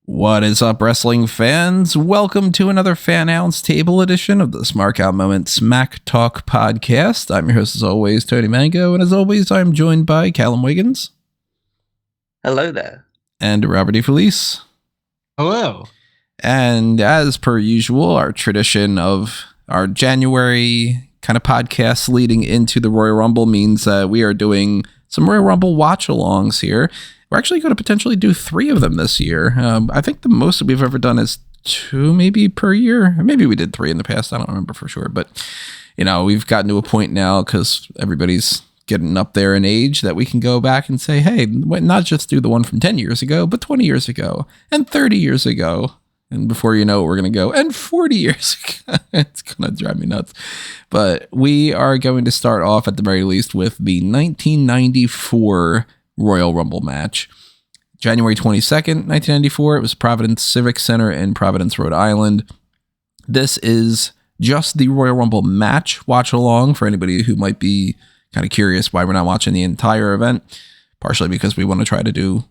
What is up, wrestling fans? Welcome to another Fannounce Table edition of the Smark Out Moment Smack Talk podcast. I'm your host, as always, Tony Mango, and as always, I'm joined by Callum Wiggins. Hello there. And Robert DeFelice. Hello. And as per usual, our tradition of our January kind of podcasts leading into the Royal Rumble means that we are doing some Royal Rumble watch-alongs here. We're actually going to potentially do 3 of them this year. I think the most that we've ever done is 2 maybe per year. Maybe we did 3 in the past. I don't remember for sure. But, you know, we've gotten to a point now because everybody's getting up there in age that we can go back and say, hey, not just do the one from 10 years ago, but 20 years ago and 30 years ago. And before you know it, we're going to go, and 40 years ago. It's going to drive me nuts. But we are going to start off at the very least with the 1994 Royal Rumble match. January 22nd, 1994. It was Providence Civic Center in Providence, Rhode Island. This is just the Royal Rumble match watch along for anybody who might be kind of curious why we're not watching the entire event. Partially because we want to try to do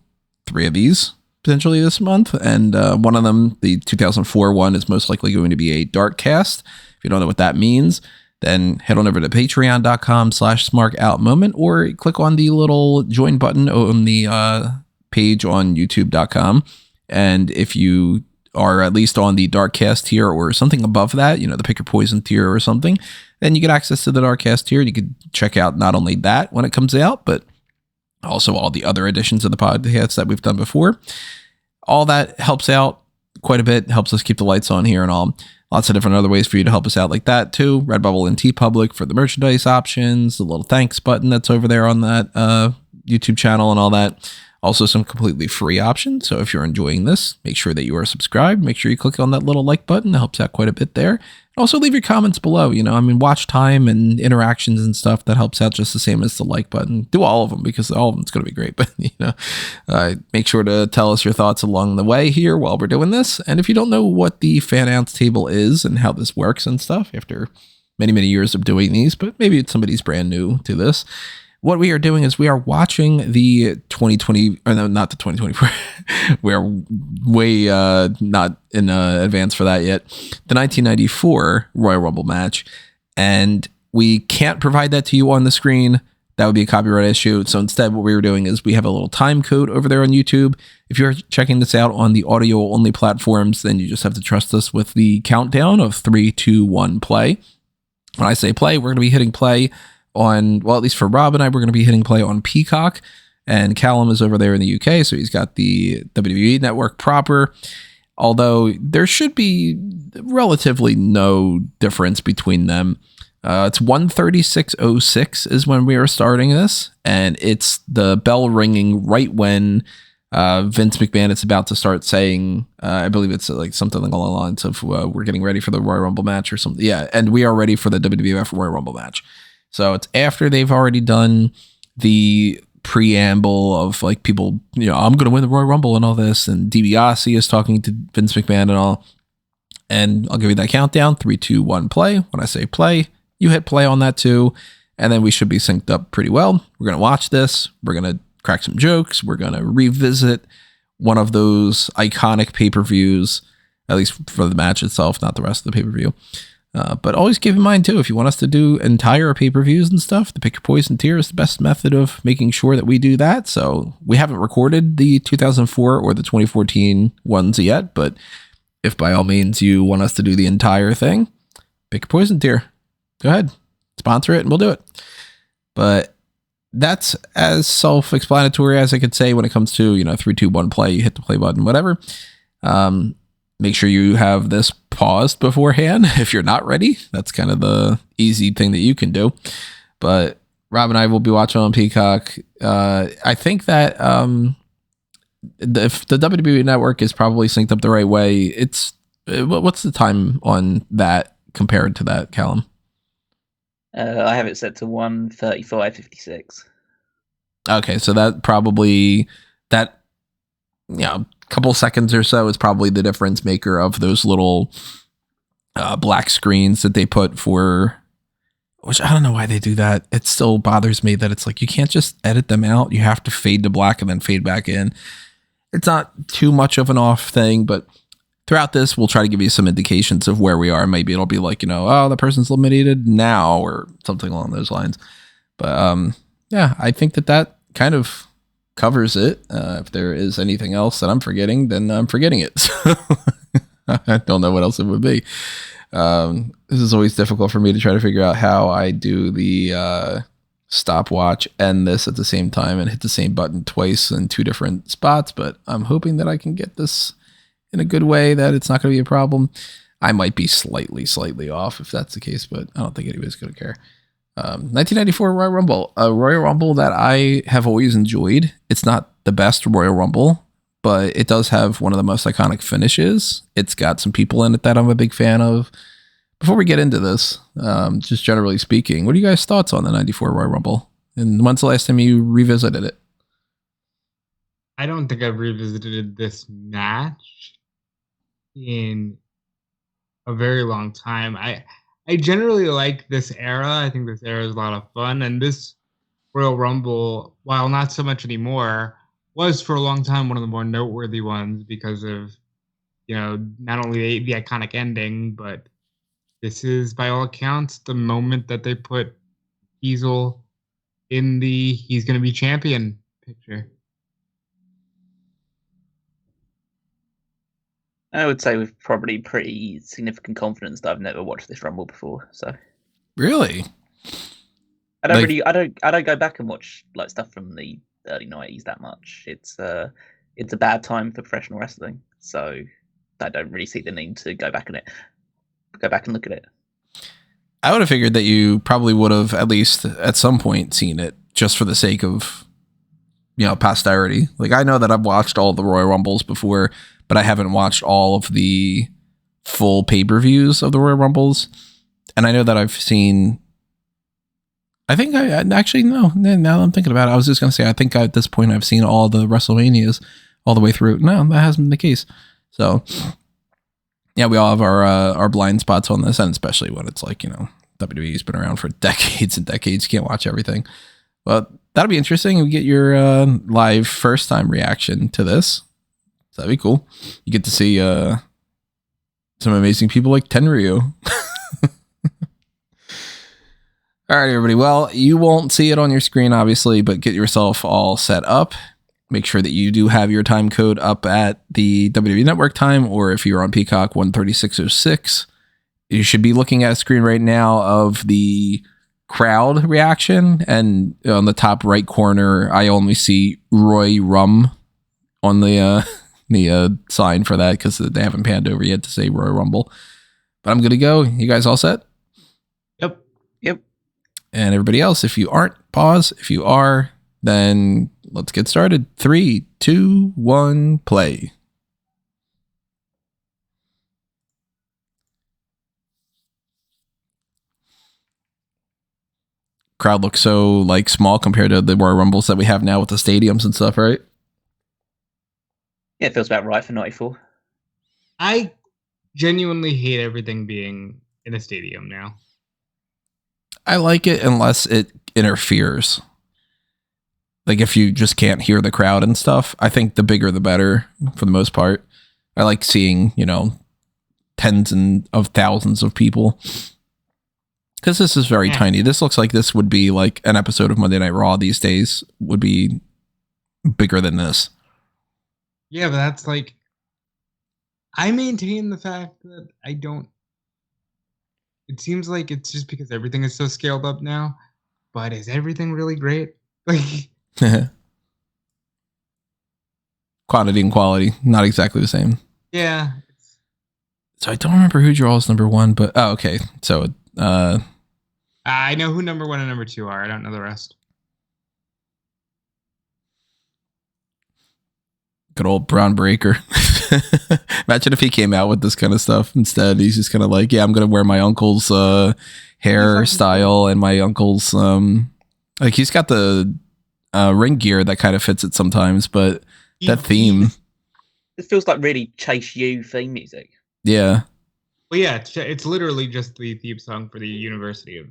3 of these potentially this month. And one of them, the 2004 one, is most likely going to be a dark cast. If you don't know what that means, then head on over to patreon.com/smarkoutmoment or click on the little join button on the page on youtube.com. And if you are at least on the Darkcast tier or something above that, you know, the Pick Your Poison tier or something, then you get access to the Darkcast tier. You could check out not only that when it comes out, but also all the other editions of the podcast that we've done before. All that helps out quite a bit, helps us keep the lights on here and all. Lots of different other ways for you to help us out like that too. Redbubble and TeePublic for the merchandise options, the little thanks button that's over there on that YouTube channel and all that. Also some completely free options. So if you're enjoying this, make sure that you are subscribed. Make sure you click on that little like button. That helps out quite a bit there. Also leave your comments below. You know, I mean, watch time and interactions and stuff, that helps out just the same as the like button. Do all of them because all of them is going to be great. But, you know, make sure to tell us your thoughts along the way here while we're doing this. And if you don't know what the Fannounce Table is and how this works and stuff after many, many years of doing these, but maybe it's somebody's brand new to this, what we are doing is we are watching the 2020, or no, not the 2024. We are way not in advance for that yet. The 1994 Royal Rumble match. And we can't provide that to you on the screen. That would be a copyright issue. So instead, what we were doing is we have a little time code over there on YouTube. If you're checking this out on the audio only platforms, then you just have to trust us with the countdown of 3, 2, 1, play. When I say play, we're going to be hitting play on, well, at least for Rob and I, we're going to be hitting play on Peacock, and Callum is over there in the UK, so he's got the WWE network proper, although there should be relatively no difference between them. It's 1:36:06 is when we are starting this, and it's the bell ringing right when Vince McMahon is about to start saying, I believe it's like something along the lines of, we're getting ready for the Royal Rumble match or something. Yeah, and we are ready for the WWF Royal Rumble match. So it's after they've already done the preamble of like people, you know, I'm going to win the Royal Rumble and all this. And DiBiase is talking to Vince McMahon and all. And I'll give you that countdown. 3, 2, 1, play. When I say play, you hit play on that too. And then we should be synced up pretty well. We're going to watch this. We're going to crack some jokes. We're going to revisit one of those iconic pay-per-views, at least for the match itself, not the rest of the pay-per-view. But always keep in mind, too, if you want us to do entire pay-per-views and stuff, the Pick Your Poison tier is the best method of making sure that we do that. So we haven't recorded the 2004 or the 2014 ones yet, but if by all means you want us to do the entire thing, Pick Your Poison tier. Go ahead. Sponsor it and we'll do it. But that's as self-explanatory as I could say when it comes to, you know, 3, 2, 1, play. You hit the play button, whatever. Make sure you have this paused beforehand if you're not ready. That's kind of the easy thing that you can do. But Rob and I will be watching on Peacock. I think that if the WWE network is probably synced up the right way, what's the time on that compared to that, Callum? I have it set to 1:35:56. Okay, so that probably, that, you know, couple seconds or so is probably the difference maker of those little black screens that they put for which I don't know why they do that. It still bothers me that it's like you can't just edit them out. You have to fade to black and then fade back in. It's not too much of an off thing, but throughout this, we'll try to give you some indications of where we are. Maybe it'll be like, oh, the person's eliminated now or something along those lines. But yeah, I think that kind of covers it. If there is anything else that I'm forgetting, then I'm forgetting it. So I don't know what else it would be. This is always difficult for me to try to figure out how I do the stopwatch and this at the same time and hit the same button twice in two different spots. But I'm hoping that I can get this in a good way, that it's not going to be a problem. I might be slightly off if that's the case, but I don't think anybody's going to care. 1994 Royal Rumble, a Royal Rumble that I have always enjoyed. It's not the best Royal Rumble, but it does have one of the most iconic finishes. It's got some people in it that I'm a big fan of. Before we get into this, just generally speaking, what are you guys' thoughts on the 94 Royal Rumble? And when's the last time you revisited it? I don't think I've revisited this match in a very long time. I generally like this era. I think this era is a lot of fun. And this Royal Rumble, while not so much anymore, was for a long time one of the more noteworthy ones because of, not only the iconic ending, but this is, by all accounts, the moment that they put Diesel in the he's going to be champion picture. I would say with probably pretty significant confidence that I've never watched this Rumble before. So really, I don't go back and watch like stuff from the early 90s that much. It's a bad time for professional wrestling, so I don't really see the need to go back and look at it. I would have figured that you probably would have at least at some point seen it just for the sake of, posterity. Like, I know that I've watched all the Royal Rumbles before, but I haven't watched all of the full pay-per-views of the Royal Rumbles. And I know that I've seen, I think I actually, no, now that I'm thinking about it, I was just going to say, I think at this point I've seen all the WrestleManias all the way through. No, that hasn't been the case. So yeah, we all have our blind spots on this, and especially when it's like, WWE's been around for decades and decades. You can't watch everything. But that'll be interesting. We get your live first time reaction to this. So that'd be cool. You get to see some amazing people like Tenryu. All right, everybody. Well, you won't see it on your screen, obviously, but get yourself all set up. Make sure that you do have your time code up at the WWE Network time, or if you're on Peacock, 13606. You should be looking at a screen right now of the crowd reaction, and on the top right corner, I only see Roy Rum on the sign for that because they haven't panned over yet to say Royal Rumble. But I'm good to go. You guys all set? Yep. And everybody else, if you aren't, pause. If you are, then let's get started. 3, 2, 1, play. Crowd looks so like small compared to the Royal Rumbles that we have now with the stadiums and stuff, right? Yeah, it feels about right for 94. I genuinely hate everything being in a stadium now. I like it unless it interferes. Like if you just can't hear the crowd and stuff, I think the bigger the better for the most part. I like seeing, tens of thousands of people. Because this is very tiny. This looks like this would be like an episode of Monday Night Raw these days would be bigger than this. Yeah, but that's like, I maintain the fact that I don't, it seems like it's just because everything is so scaled up now, but is everything really great? Like, quantity and quality, not exactly the same. Yeah. So I don't remember who draws number one, but okay. So I know who number 1 and number 2 are. I don't know the rest. Good old Braun Breaker. Imagine if he came out with this kind of stuff instead. He's just kind of like, yeah, I'm gonna wear my uncle's hairstyle and my uncle's like he's got the ring gear that kind of fits it sometimes, but that theme. It feels like really Chase U theme music. Yeah. Well, yeah, it's literally just the theme song for the University of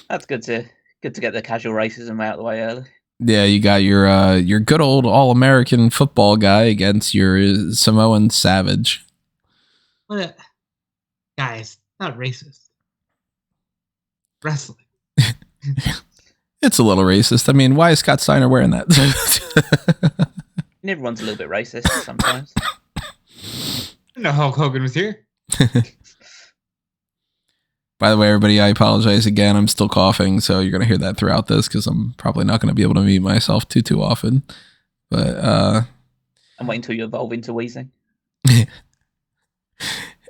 That's good to get the casual racism out of the way early. Yeah, you got your good old All-American football guy against your Samoan savage. Guys, not racist. Wrestling. It's a little racist. I mean, why is Scott Steiner wearing that? And everyone's a little bit racist sometimes. No, Hulk Hogan was here. By the way, everybody, I apologize again. I'm still coughing, so you're going to hear that throughout this because I'm probably not going to be able to mute myself too often. But I'm waiting until you evolve into wheezing.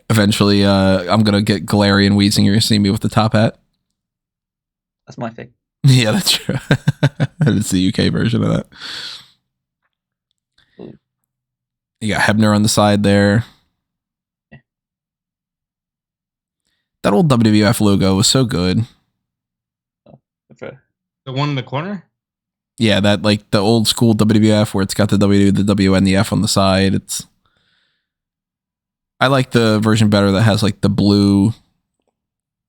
Eventually, I'm going to get glary and wheezing. You're going to see me with the top hat. That's my thing. Yeah, that's true. It's the UK version of that. Ooh. You got Hebner on the side there. Yeah. That old WWF logo was so good. The one in the corner? Yeah, that like the old school WWF where it's got the W, the W, and the F on the side. I like the version better that has like the blue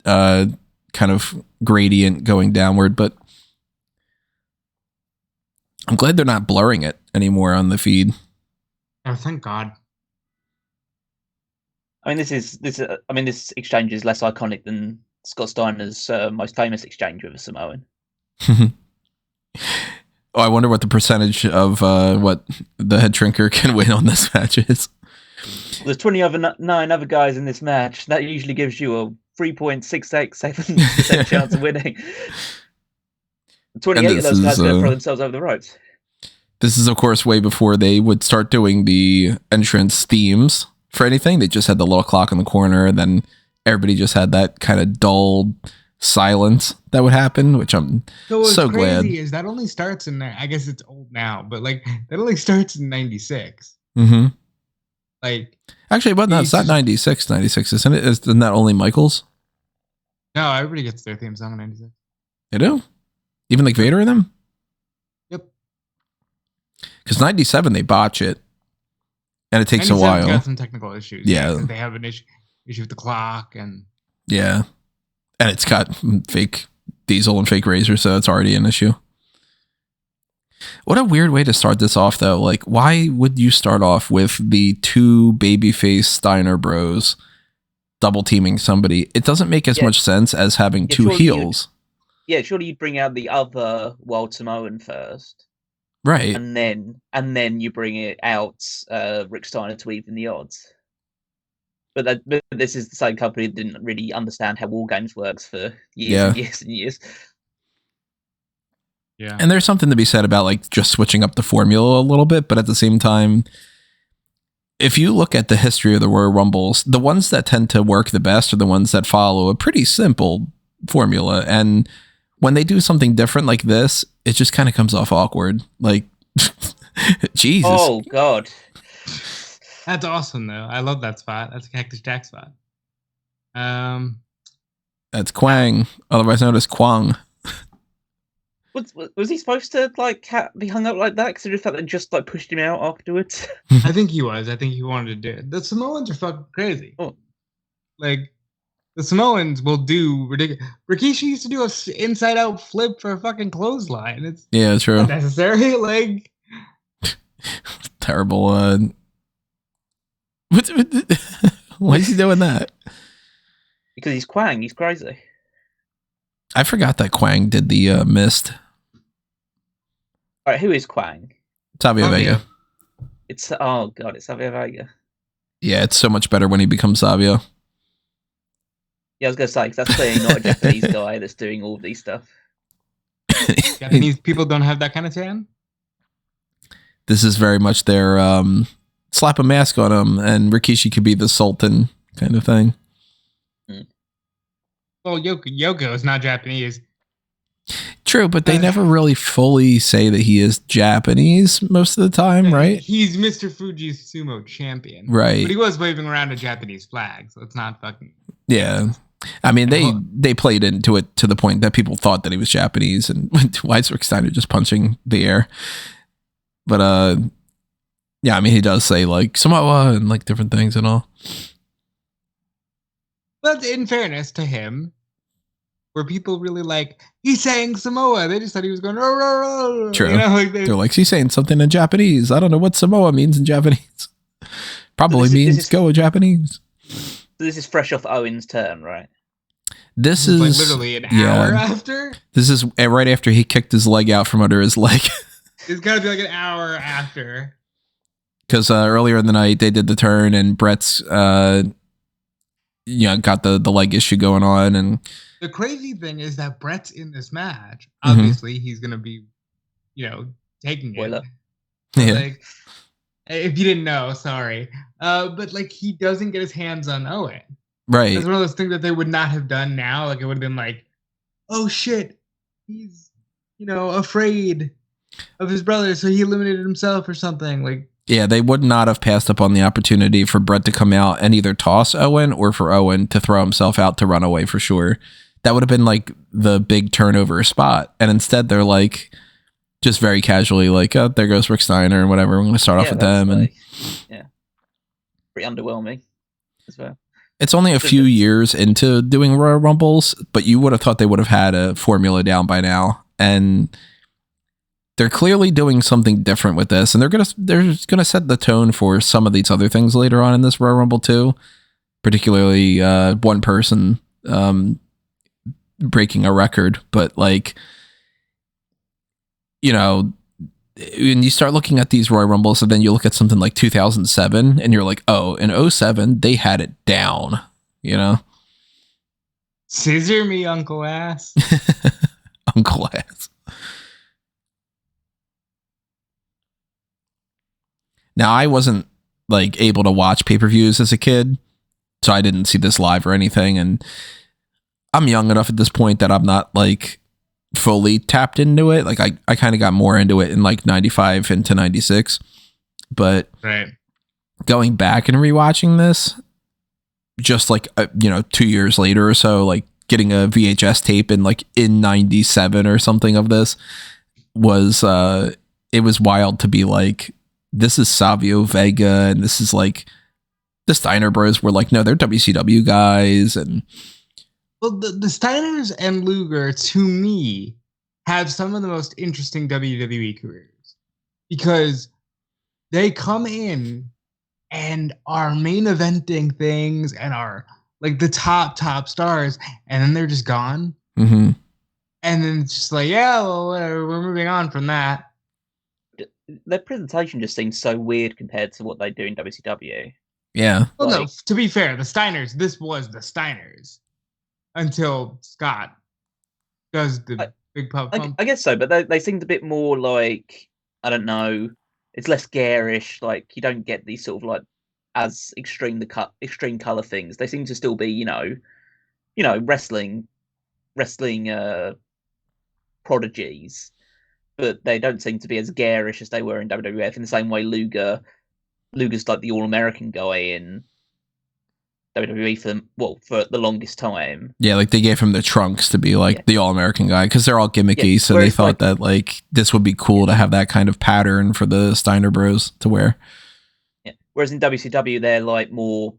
kind of gradient going downward, but I'm glad they're not blurring it anymore on the feed. Oh, thank God. I mean, this exchange is less iconic than Scott Steiner's most famous exchange with a Samoan. Oh, I wonder what the percentage of what the head shrinker can win on this match is. There's 29 other guys in this match. That usually gives you a 3.687% chance of winning. 28 of those guys are going to throw themselves over the ropes. This is, of course, way before they would start doing the entrance themes for anything. They just had the little clock in the corner, and then everybody just had that kind of dull silence that would happen, which I'm so glad. Is that only starts in, I guess it's old now, but like that only starts in 96. Mm-hmm. Like, actually, but no, it's not 96, isn't it? Isn't that only Michaels? No, everybody gets their theme song in 96. They do? Even like Vader in them? Yep. Because 97, they botch it. And it takes a while. Got some technical issues. Yeah. They have an issue with the clock and... Yeah. And it's got fake Diesel and fake Razor, so it's already an issue. What a weird way to start this off, though. Like, why would you start off with the two babyface Steiner bros double teaming somebody? It doesn't make as much sense as having two heels. Surely you'd bring out the other Wild Samoan first. Right. And then you bring it out Rick Steiner to even the odds. But this is the same company that didn't really understand how War Games works for years and years and years. Yeah. And there's something to be said about like just switching up the formula a little bit, but at the same time, if you look at the history of the Royal Rumbles, the ones that tend to work the best are the ones that follow a pretty simple formula. And when they do something different like this, it just kind of comes off awkward. Like, Jesus. Oh, God. That's awesome, though. I love that spot. That's a Cactus Jack spot. That's Kwang, otherwise known as Kwang. Was he supposed to like be hung up like that? Because the fact that they just like pushed him out afterwards. I think he was. I think he wanted to do it. The Samoans are fucking crazy. Oh. Like the Samoans will do ridiculous. Rikishi used to do a inside out flip for a fucking clothesline. It's true. Not necessary. Like terrible. Why is he doing that? Because he's Kwang. He's crazy. I forgot that Kwang did the mist. All right, who is Kwang? Savio Vega. It's Savio Vega. Yeah, it's so much better when he becomes Savio. Yeah, I was gonna say because that's clearly not a Japanese guy that's doing all of these stuff. Japanese people don't have that kind of tan. This is very much their slap a mask on him, and Rikishi could be the Sultan kind of thing. Well, Yoko is not Japanese. True, but they never really fully say that he is Japanese most of the time, right? He's Mr. Fuji's sumo champion. Right. But he was waving around a Japanese flag, so it's not fucking... Yeah. I mean, they played into it to the point that people thought that he was Japanese, and why is Rick Steiner just punching the air? But, yeah, I mean, he does say, like, Samoa and, like, different things and all. But in fairness to him, were people really like, he's saying Samoa? They just thought he was going, row, row, row. True. You know, they're like, he's saying something in Japanese. I don't know what Samoa means in Japanese. Probably means go Japanese. So this is fresh off Owen's turn, right? This is like literally an hour after. This is right after he kicked his leg out from under his leg. It's got to be like an hour after. Because earlier in the night they did the turn and Brett's got the leg issue going on. And the crazy thing is that Brett's in this match. Obviously, he's gonna be, taking it. Yeah. Like, if you didn't know, sorry. But like he doesn't get his hands on Owen. Right. It's one of those things that they would not have done now. Like it would have been like, oh shit, he's afraid of his brother, so he eliminated himself or something. Like, yeah, they would not have passed up on the opportunity for Brett to come out and either toss Owen or for Owen to throw himself out to run away for sure. That would have been like the big turnover spot. And instead they're like just very casually like, oh, there goes Rick Steiner and whatever. We're going to start off with them. Like, pretty underwhelming as well. It's only a few years into doing Royal Rumbles, but you would have thought they would have had a formula down by now. And they're clearly doing something different with this, and they're gonna set the tone for some of these other things later on in this Royal Rumble too. Particularly one person breaking a record, but like when you start looking at these Royal Rumbles, and then you look at something like 2007, and you're like, oh, in 2007 they had it down. Scissor me, Uncle Ass. Uncle Ass. Now, I wasn't like able to watch pay-per-views as a kid, so I didn't see this live or anything. And I'm young enough at this point that I'm not like fully tapped into it. Like I kind of got more into it in like 95 into 96. But going back and rewatching this, just like, 2 years later or so, like getting a VHS tape in 97 or something of this was, it was wild to be like, this is Savio Vega, and this is like the Steiner bros were like, no, they're WCW guys. And well, the Steiners and Luger, to me, have some of the most interesting WWE careers because they come in and are main eventing things and are like the top stars, and then they're just gone. Mm-hmm. And then it's just like, yeah, well, whatever, we're moving on from that. Their presentation just seems so weird compared to what they do in WCW. Yeah. Well, no, to be fair, the Steiners, this was the Steiners until Scott does the big pump. I guess so, but they seemed a bit more like, I don't know, it's less garish. Like, you don't get these sort of like as extreme color things. They seem to still be, wrestling prodigies. But they don't seem to be as garish as they were in WWF. In the same way, Luger's like the All-American guy in WWE for the longest time. Yeah, like they gave him the trunks to be like the All-American guy because they're all gimmicky. So they thought that like this would be cool to have that kind of pattern for the Steiner Bros to wear. Yeah. Whereas in WCW, they're like more,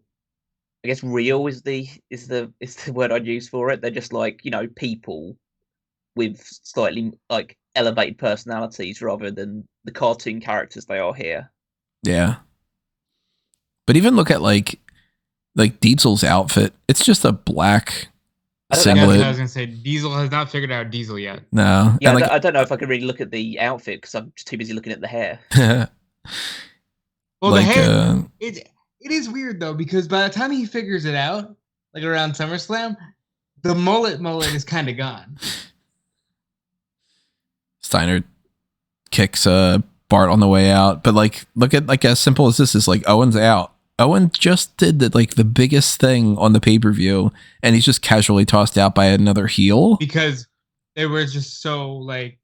I guess, real is the word I'd use for it. They're just like people with slightly like elevated personalities rather than the cartoon characters they are here. Yeah. But even look at like Diesel's outfit. It's just a black singlet. I was going to say, Diesel has not figured out Diesel yet. No. Yeah, I don't know if I could really look at the outfit because I'm just too busy looking at the hair. Well, like, the hair, it is weird though, because by the time he figures it out, like around SummerSlam, the mullet is kind of gone. Steiner kicks Bart on the way out, but like look at like as simple as this is like Owen's out. Owen just did the biggest thing on the pay-per-view, and he's just casually tossed out by another heel because they were just so like,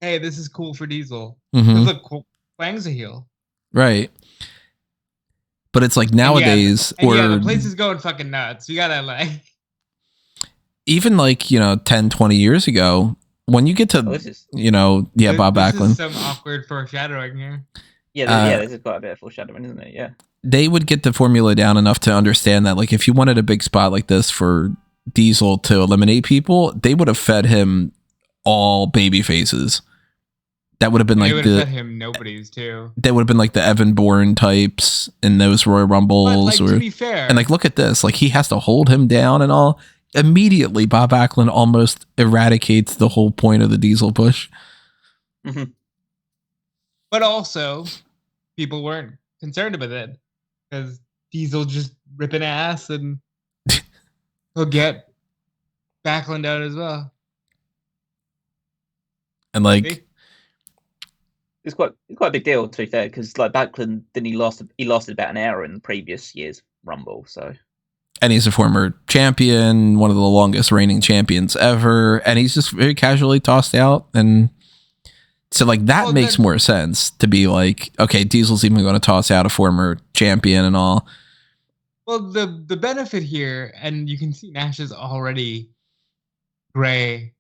hey, this is cool for Diesel. Mm-hmm. Look, Kwang's a heel, right? But it's like nowadays, the place is going fucking nuts. You gotta like, even like 10, 20 years ago. When you get to, Bob Backlund. This is some awkward foreshadowing here. Yeah, this is quite a bit of foreshadowing, isn't it? Yeah. they would get the formula down enough to understand that, like, if you wanted a big spot like this for Diesel to eliminate people, they would have fed him all baby faces. That would have been like fed him nobodies too. That would have been like the Evan Bourne types in those Royal Rumbles. But, like, to be fair, and like, look at this. Like, he has to hold him down and all. Immediately, Bob Backlund almost eradicates the whole point of the Diesel push. Mm-hmm. But also, people weren't concerned about it because Diesel just ripping ass and he'll get Backlund out as well. And like, it's quite a big deal, to be fair, because like Backlund, then he lasted about an hour in the previous year's Rumble, so. And he's a former champion, one of the longest reigning champions ever, and he's just very casually tossed out. And so like that makes more sense to be like, okay, Diesel's even going to toss out a former champion and all. Well, the benefit here, and you can see Nash is already gray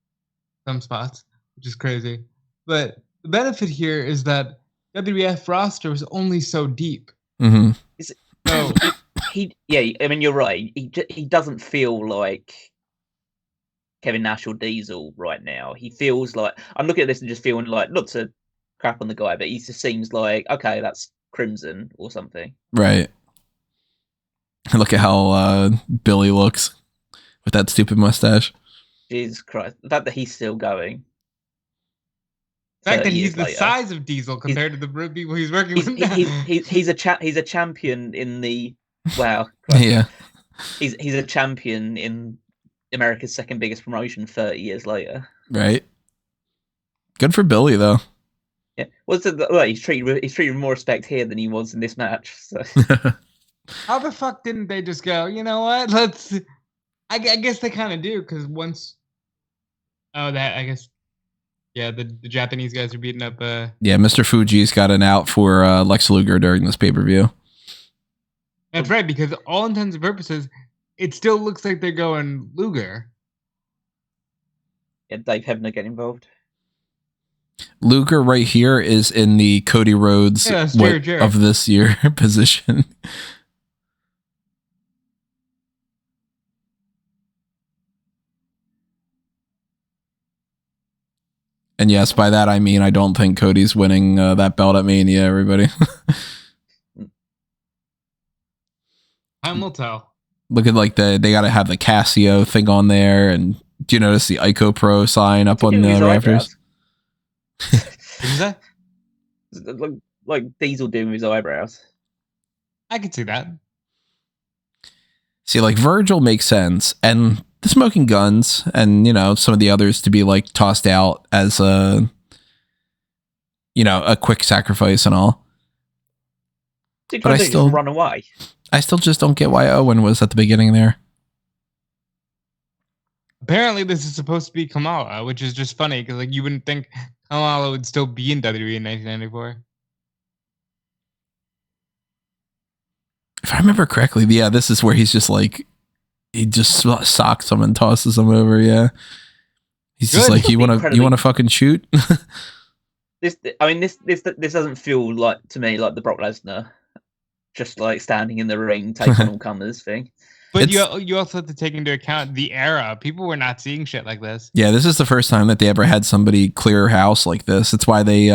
some spots, which is crazy. But the benefit here is that WWF roster is only so deep. Mm-hmm. So I mean, you're right. He doesn't feel like Kevin Nash or Diesel right now. He feels like, I'm looking at this and just feeling like, not to crap on the guy, but he just seems like, okay, that's Crimson or something. Right. Look at how Billy looks with that stupid mustache. Jesus Christ. The fact that he's still going. The fact that he's the size of Diesel compared to the people he's working with now. He's a champion in the... Wow. Yeah. He's a champion in America's second biggest promotion 30 years later. Right. Good for Billy, though. Yeah. He's treated with more respect here than he was in this match. So. How the fuck didn't they just go, you know what? Let's... I guess they kind of do, because once... Oh, that, I guess... Yeah, the Japanese guys are beating up... Yeah, Mr. Fuji's got an out for Lex Luger during this pay-per-view. That's right, because all intents and purposes, it still looks like they're going Luger. Yeah, Dave Hebner get involved. Luger right here is in the Cody Rhodes of this year position. And yes, by that I mean I don't think Cody's winning that belt at Mania, everybody. Time will tell. Look at like they got to have the Casio thing on there, and do you notice the Ico Pro sign up on the rafters? Is that like Diesel doing with his eyebrows? I could see that. See, like Virgil makes sense, and the Smoking Guns, and you know some of the others to be like tossed out as a quick sacrifice and all. But I still run away. I still just don't get why Owen was at the beginning there. Apparently, this is supposed to be Kamala, which is just funny because like you wouldn't think Kamala would still be in WWE in 1994. If I remember correctly, yeah, this is where he's just like he just socks him and tosses him over. Yeah, he's just like, you want to fucking shoot. This doesn't feel like to me like the Brock Lesnar. Just like standing in the ring, taking all comers thing. But you also have to take into account the era. People were not seeing shit like this. Yeah, this is the first time that they ever had somebody clear house like this. It's why they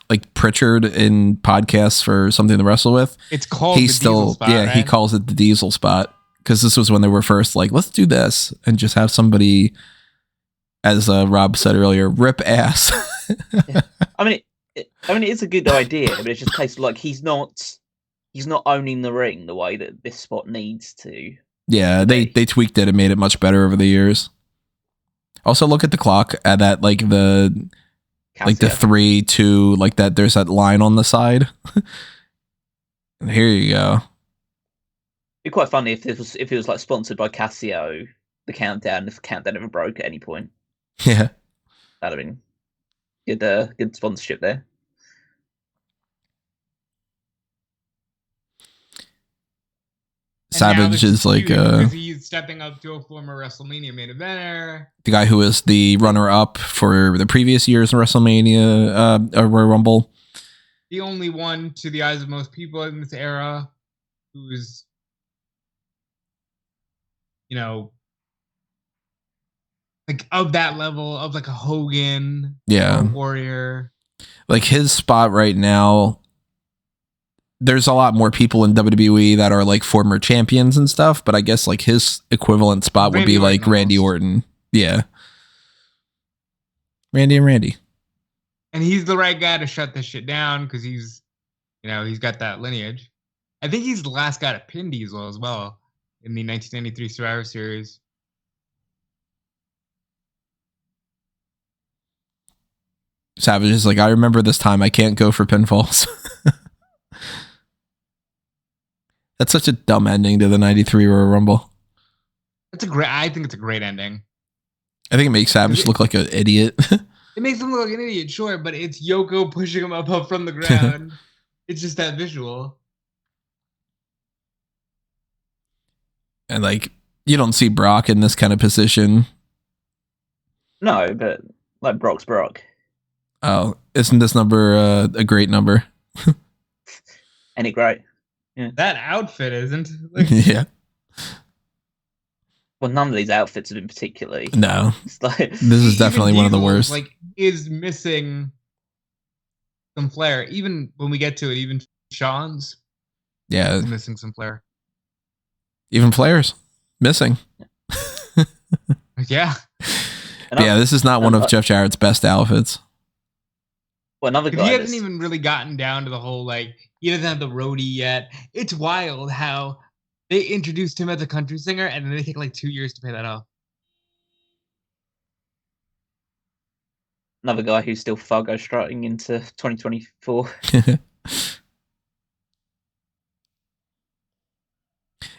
like Pritchard in podcasts for Something to Wrestle With. It's called the Diesel spot, right? He calls it the Diesel spot because this was when they were first like, let's do this and just have somebody, as Rob said earlier, rip ass. Yeah. I mean, it's a good idea, but it's just a case of like he's not owning the ring the way that this spot needs to. Yeah, they tweaked it and made it much better over the years. Also, look at the clock at that, like the Cassia. Like the 3, 2, like that. There's that line on the side. And here you go. It'd be quite funny if it was like sponsored by Casio, the countdown. If the countdown ever broke at any point. Yeah, that'd have been good sponsorship there. Savage is like he's stepping up to a former WrestleMania main eventer. The guy who was the runner-up for the previous year's WrestleMania Royal Rumble. The only one to the eyes of most people in this era who's, you know, like of that level of like a Hogan, Yeah, or a Warrior. Like his spot right now, there's a lot more people in WWE that are like former champions and stuff, but I guess like his equivalent spot would be like Randy Orton. Yeah. Randy and Randy. And he's the right guy to shut this shit down because he's, you know, he's got that lineage. I think he's the last guy to pin Diesel as well in the 1993 Survivor Series. Savage is like, I remember this time I can't go for pinfalls. That's such a dumb ending to the 93 Royal Rumble. I think it's a great ending. I think it makes Savage look like an idiot. It makes him look like an idiot, sure, but it's Yoko pushing him up from the ground. It's just that visual. And like, you don't see Brock in this kind of position. No, but like Brock's Brock. Oh, isn't this number a great number? Any great? Yeah. That outfit isn't. Yeah. Well, none of these outfits have been particularly. No. Like, this is definitely one of the worst. Like, is missing some flair. Even when we get to it, even Shawn's. Yeah. Is missing some flair. Even Flair's missing. Yeah. Yeah, this is not one of Jeff Jarrett's best outfits. Well, another guy. He hasn't even really gotten down to the whole, like, he doesn't have the roadie yet. It's wild how they introduced him as a country singer and then they take like 2 years to pay that off. Another guy who's still Fargo strutting into 2024.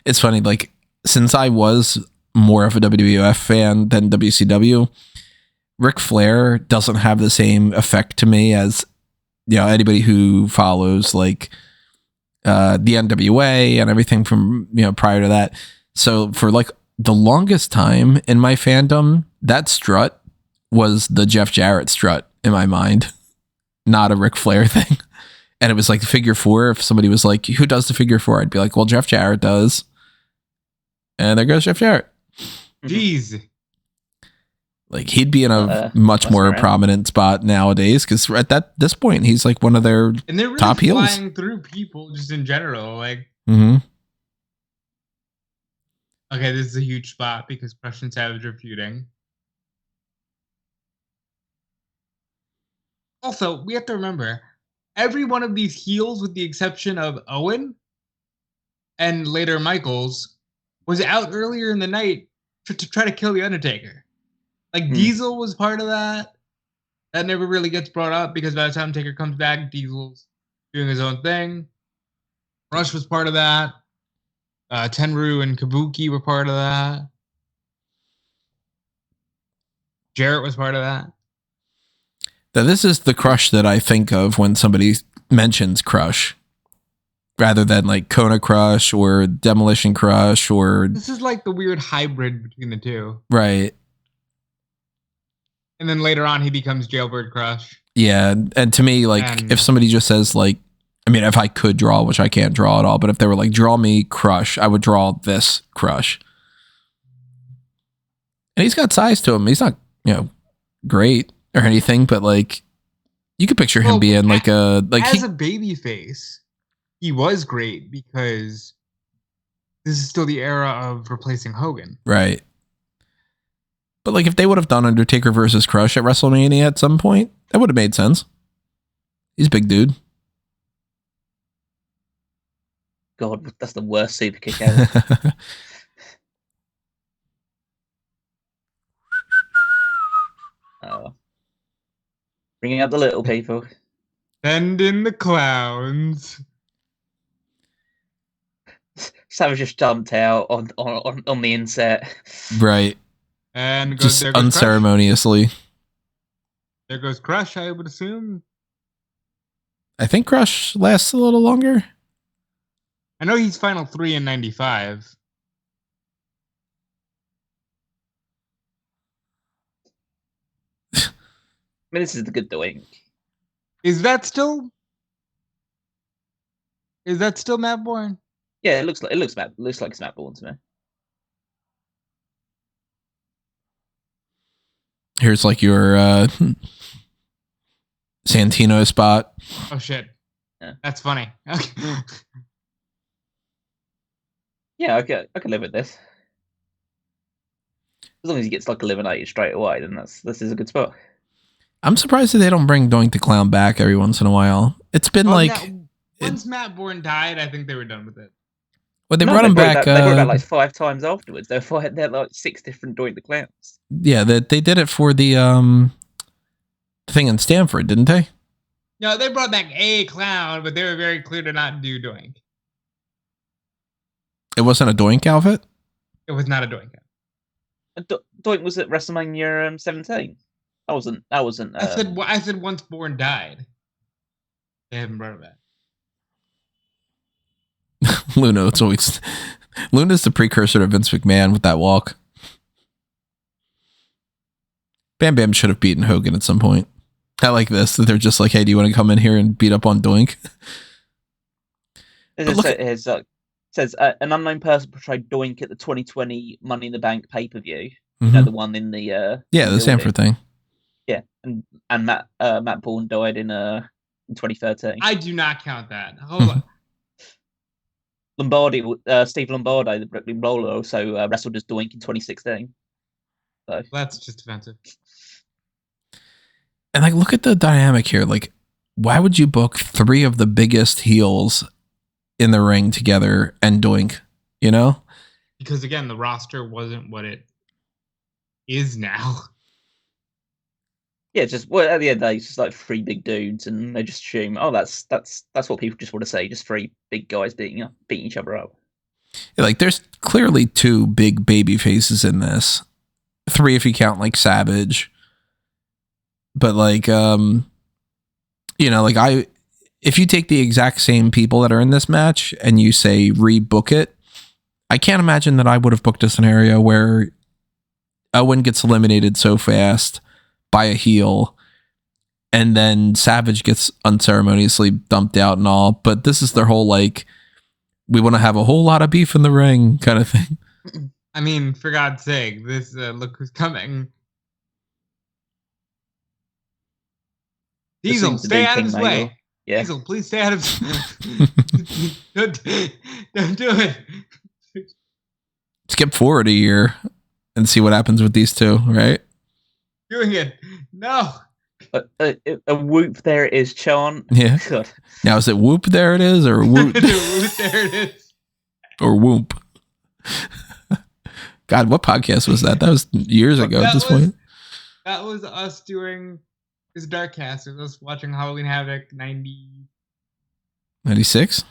It's funny, like, since I was more of a WWF fan than WCW, Ric Flair doesn't have the same effect to me as, you know, anybody who follows like the NWA and everything from, you know, prior to that. So for like the longest time in my fandom, that strut was the Jeff Jarrett strut in my mind, not a Ric Flair thing. And it was like the figure four. If somebody was like, who does the figure four? I'd be like, well, Jeff Jarrett does. And there goes Jeff Jarrett. Jeez. Like he'd be in a much more prominent spot nowadays because at this point he's like one of their and they're really top heels. Flying through people just in general, like. Mm-hmm. Okay, this is a huge spot because Crush and Savage are feuding. Also, we have to remember every one of these heels, with the exception of Owen and later Michaels, was out earlier in the night to try to kill the Undertaker. Like Diesel was part of that. That never really gets brought up because by the time Taker comes back, Diesel's doing his own thing. Rush was part of that. Tenryu and Kabuki were part of that. Jarrett was part of that. Now, this is the Crush that I think of when somebody mentions Crush, rather than like Kona Crush or Demolition Crush or. This is like the weird hybrid between the two, right? And then later on, he becomes Jailbird Crush. Yeah, and to me, like if somebody just says like, I mean, if I could draw, which I can't draw at all, but if they were like, draw me Crush, I would draw this Crush. And he's got size to him. He's not, you know, great or anything, but like you could picture him being like a as a baby face. He was great because this is still the era of replacing Hogan, right? But like if they would have done Undertaker versus Crush at WrestleMania at some point, that would have made sense. He's a big dude. God, that's the worst super kick ever. Bringing up the little people. Send in the clowns. Savage just jumped out on the inset. Right. And just unceremoniously. Crush. There goes Crush, I would assume. I think Crush lasts a little longer. I know he's Final 3 in 95. I mean, this is the good Doink. Is that still Matt Bourne? Yeah, it looks like it's Matt Bourne to me. Here's like your Santino spot. Oh shit. Yeah. That's funny. Okay. Yeah, I could live with this. As long as he gets like eliminated straight away, then this is a good spot. I'm surprised that they don't bring Doink the Clown back every once in a while. It's been once Matt Bourne died, I think they were done with it. Well, they brought him back. They brought him back like 5 times afterwards. They're like 6 different Doink the Clowns. Yeah, they did it for the thing in Stanford, didn't they? No, they brought back a clown, but they were very clear to not do Doink. It wasn't a Doink outfit? It was not a Doink outfit. Doink was at WrestleMania 17. That wasn't. I said once Bourne died, they haven't brought it back. Luna, Luna's the precursor to Vince McMahon with that walk. Bam Bam should have beaten Hogan at some point. I like this, that they're just like, hey, do you want to come in here and beat up on Doink? It says an unknown person portrayed Doink at the 2020 Money in the Bank pay-per-view. You know, the one in the the Stanford thing. Yeah, and Matt Bourne died in 2013. I do not count that. Hold on. Steve Lombardi, the Brooklyn Brawler, also wrestled as Doink in 2016. So that's just offensive. And like, look at the dynamic here. Like, why would you book 3 of the biggest heels in the ring together and Doink? You know? Because again, the roster wasn't what it is now. Yeah, just at the end of the day, it's just like 3 big dudes, and they just assume, oh, that's what people just want to say, just 3 big guys beating each other up. Yeah, like, there's clearly 2 big baby faces in this. 3 if you count like Savage. But like, you know, like if you take the exact same people that are in this match and you say rebook it, I can't imagine that I would have booked a scenario where Owen gets eliminated so fast by a heel and then Savage gets unceremoniously dumped out and all. But this is their whole, like, we want to have a whole lot of beef in the ring kind of thing. I mean, for God's sake, this look who's coming. Diesel, stay out of his way. Yeah. Diesel, please stay out of his don't do it. Skip forward a year and see what happens with these 2, right? Doing it. No. A whoop, there it is, Shawn. Yeah. God. Now, is it whoop, there it is, or whoop? Whoop, there it is. Or whoop. God, what podcast was that? That was years ago at this point. That was us doing this dark cast. It was watching Halloween Havoc 96?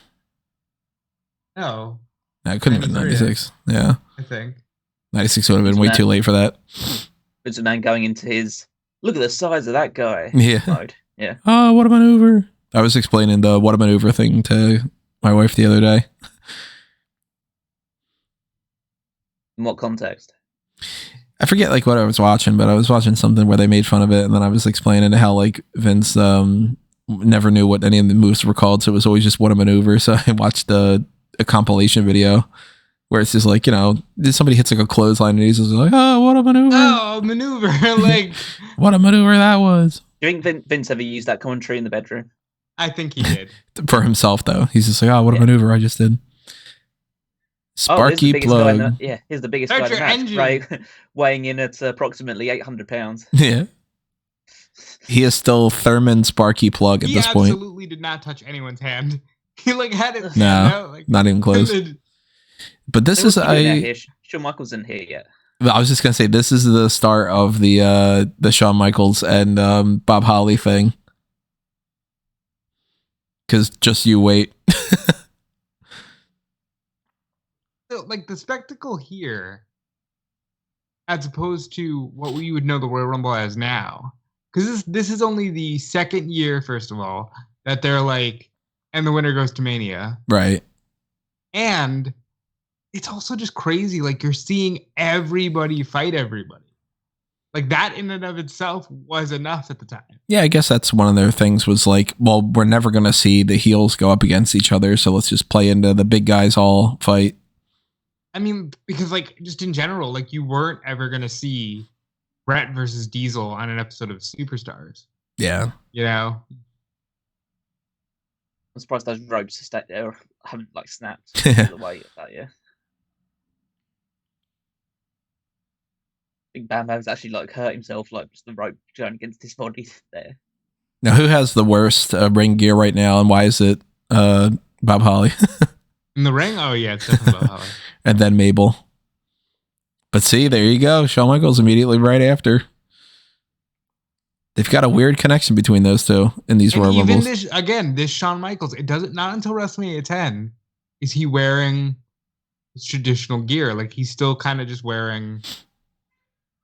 No. It couldn't have been 96. Yeah. I think 96 would have been way too late for that. It's a man going into his look at the size of that guy mode. Yeah. Oh, what a maneuver. I was explaining the what a maneuver thing to my wife the other day. In what context? I forget like what I was watching, but I was watching something where they made fun of it, and then I was explaining how like Vince never knew what any of the moves were called, so it was always just what a maneuver. So I watched a compilation video where it's just like, you know, somebody hits like a clothesline and he's just like, oh, what a maneuver. Oh, maneuver. Like, what a maneuver that was. Do you think Vince ever used that commentary in the bedroom? I think he did. For himself, though. He's just like, oh, what a maneuver I just did. Sparky Plugg. Here's the biggest guy in the match, weighing in at approximately 800 pounds. Yeah. He is still Thurman Sparky Plugg at this point. He absolutely did not touch anyone's hand. He like had it. No, like, not even close. But this is Shawn Michaels isn't here yet. I was just gonna say this is the start of the Shawn Michaels and Bob Holly thing. Because just you wait. Like the spectacle here, as opposed to what we would know the Royal Rumble as now, because this is only the second year, first of all, that they're like, and the winner goes to Mania, right? And it's also just crazy. Like you're seeing everybody fight everybody. Like that in and of itself was enough at the time. Yeah, I guess that's one of their things was like, well, we're never going to see the heels go up against each other, so let's just play into the big guys all fight. I mean, because like just in general, like you weren't ever going to see Brett versus Diesel on an episode of Superstars. Yeah. You know? I'm surprised those ropes are stuck there haven't like snapped the weight of that, yeah. Big Bam Bam's actually like hurt himself, like just the rope going against his body there. Now, who has the worst ring gear right now, and why is it Bob Holly? In the ring? Oh, yeah, it's definitely Bob Holly. And then Mabel. But see, there you go. Shawn Michaels immediately right after. They've got a weird connection between those two in these Royal Rumbles. This Shawn Michaels, it doesn't, not until WrestleMania 10 is he wearing his traditional gear. Like he's still kind of just wearing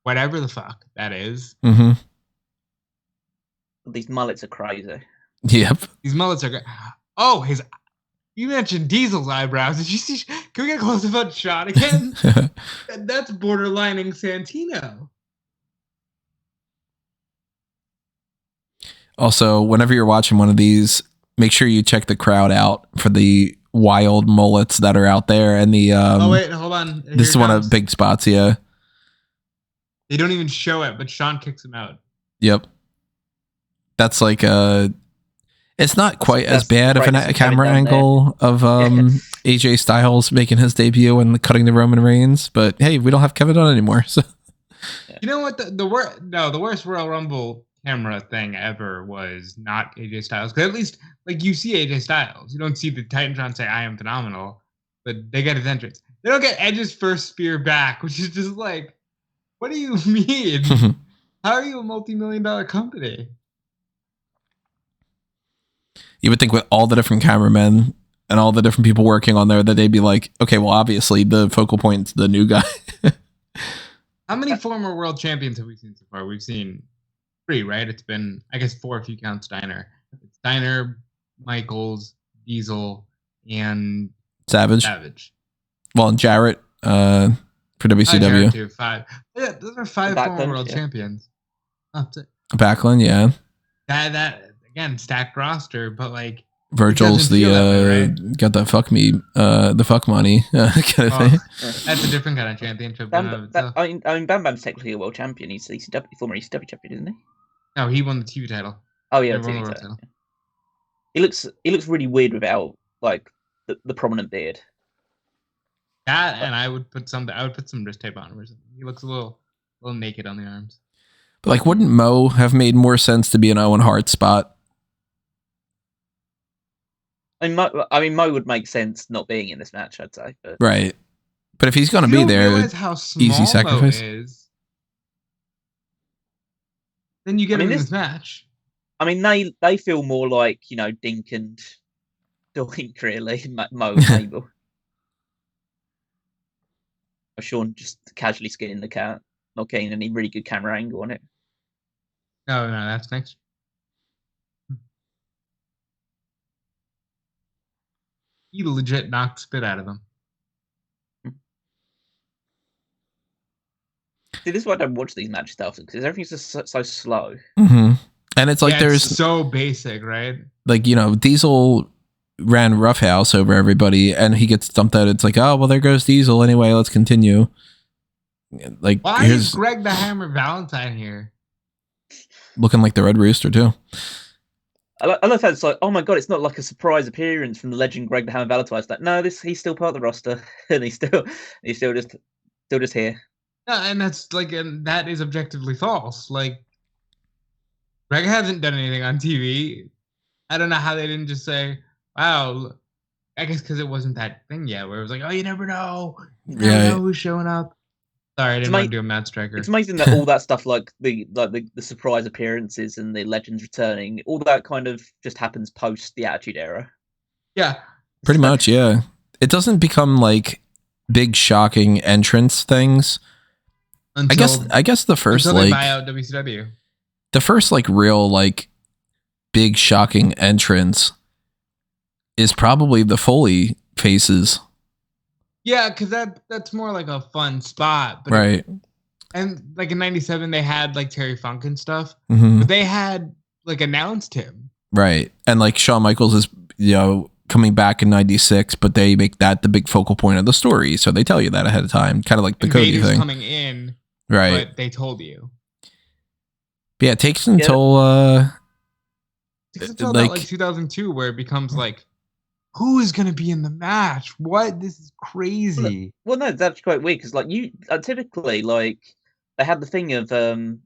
whatever the fuck that is. Mm-hmm. These mullets are crazy. Yep. These mullets are great. Oh, you mentioned Diesel's eyebrows. Did you see? Can we get close about Shawn again? That's borderlining Santino. Also, whenever you're watching one of these, make sure you check the crowd out for the wild mullets that are out there. And the oh wait, hold on. This is one of the big spots, yeah. They don't even show it, but Shawn kicks him out. Yep. That's like it's not quite as bad of a camera angle of AJ Styles making his debut and cutting the Roman Reigns, but hey, we don't have Kevin Dunn anymore. So you know what the worst Royal Rumble camera thing ever was not AJ Styles. Because at least like you see AJ Styles. You don't see the Titantron say I am phenomenal, but they get his entrance. They don't get Edge's first spear back, which is just like, what do you mean? How are you a multi-million-dollar company? You would think with all the different cameramen and all the different people working on there that they'd be like, okay, well, obviously the focal point's the new guy. How many former world champions have we seen so far? We've seen 3, right? It's been, I guess, 4 if you count Steiner. It's Steiner, Michaels, Diesel, and Savage. Well, and Jarrett for WCW. Jarrett too, 5. Yeah, those are 5 former world champions. Backlund, yeah. That again, stacked roster, but like Virgil's got the fuck me, the fuck money kind of thing. That's a different kind of championship. I mean, Bam Bam's technically a world champion. He's former ECW champion, isn't he? No, he won the TV title. Oh yeah, the TV title. He looks really weird without like the prominent beard. That and I would put some wrist tape on him or something. He looks a little naked on the arms. But like, wouldn't Mo have made more sense to be an Owen Hart spot? I mean, Mo would make sense not being in this match, I'd say. But. Right. But if he's going to be there, how small easy sacrifice. Mo is, then you get him in this match. I mean, they feel more like, Dink and Doink, really, Mo and Mabel. Shawn just casually skinning the cat, not getting any really good camera angle on it. No, that's next. He legit knocked spit out of him. See, this is why I don't watch these matches often, because everything's just so slow. Mm-hmm. And it's like there's it's so basic, right? Like, Diesel ran roughhouse over everybody, and he gets dumped out. It's like, oh well, there goes Diesel. Anyway, let's continue. Like, why is Greg the Hammer Valentine here? Looking like the Red Rooster too. I love how it's like, oh my god, it's not like a surprise appearance from the legend Greg the Hammer Valentine. It's like, no, he's still part of the roster, and he's still just here. Yeah, and that's like, and that is objectively false. Like, Greg hasn't done anything on TV. I don't know how they didn't just say, wow. I guess because it wasn't that thing yet, where it was like, oh, you never know. You never know who's showing up. Sorry, I didn't want to do a Matt Striker. It's amazing that all that stuff, like the surprise appearances and the legends returning, all that kind of just happens post the Attitude Era. Yeah, pretty much. Yeah, it doesn't become like big shocking entrance things. I guess the first until like they buy out WCW. The first like real like big shocking entrance is probably the Foley faces. Yeah, because that's more like a fun spot. But right. And like in '97, they had like Terry Funk and stuff, Mm-hmm. but they had like announced him. Right. And like Shawn Michaels is, coming back in '96, but they make that the big focal point of the story. So they tell you that ahead of time, kind of like the And Cody Vader's thing. coming in, Right. but they told you. But yeah, it takes until about like 2002 where it becomes like, who is going to be in the match? What? This is crazy. Well, no, that's quite weird because like you typically like they had the thing of the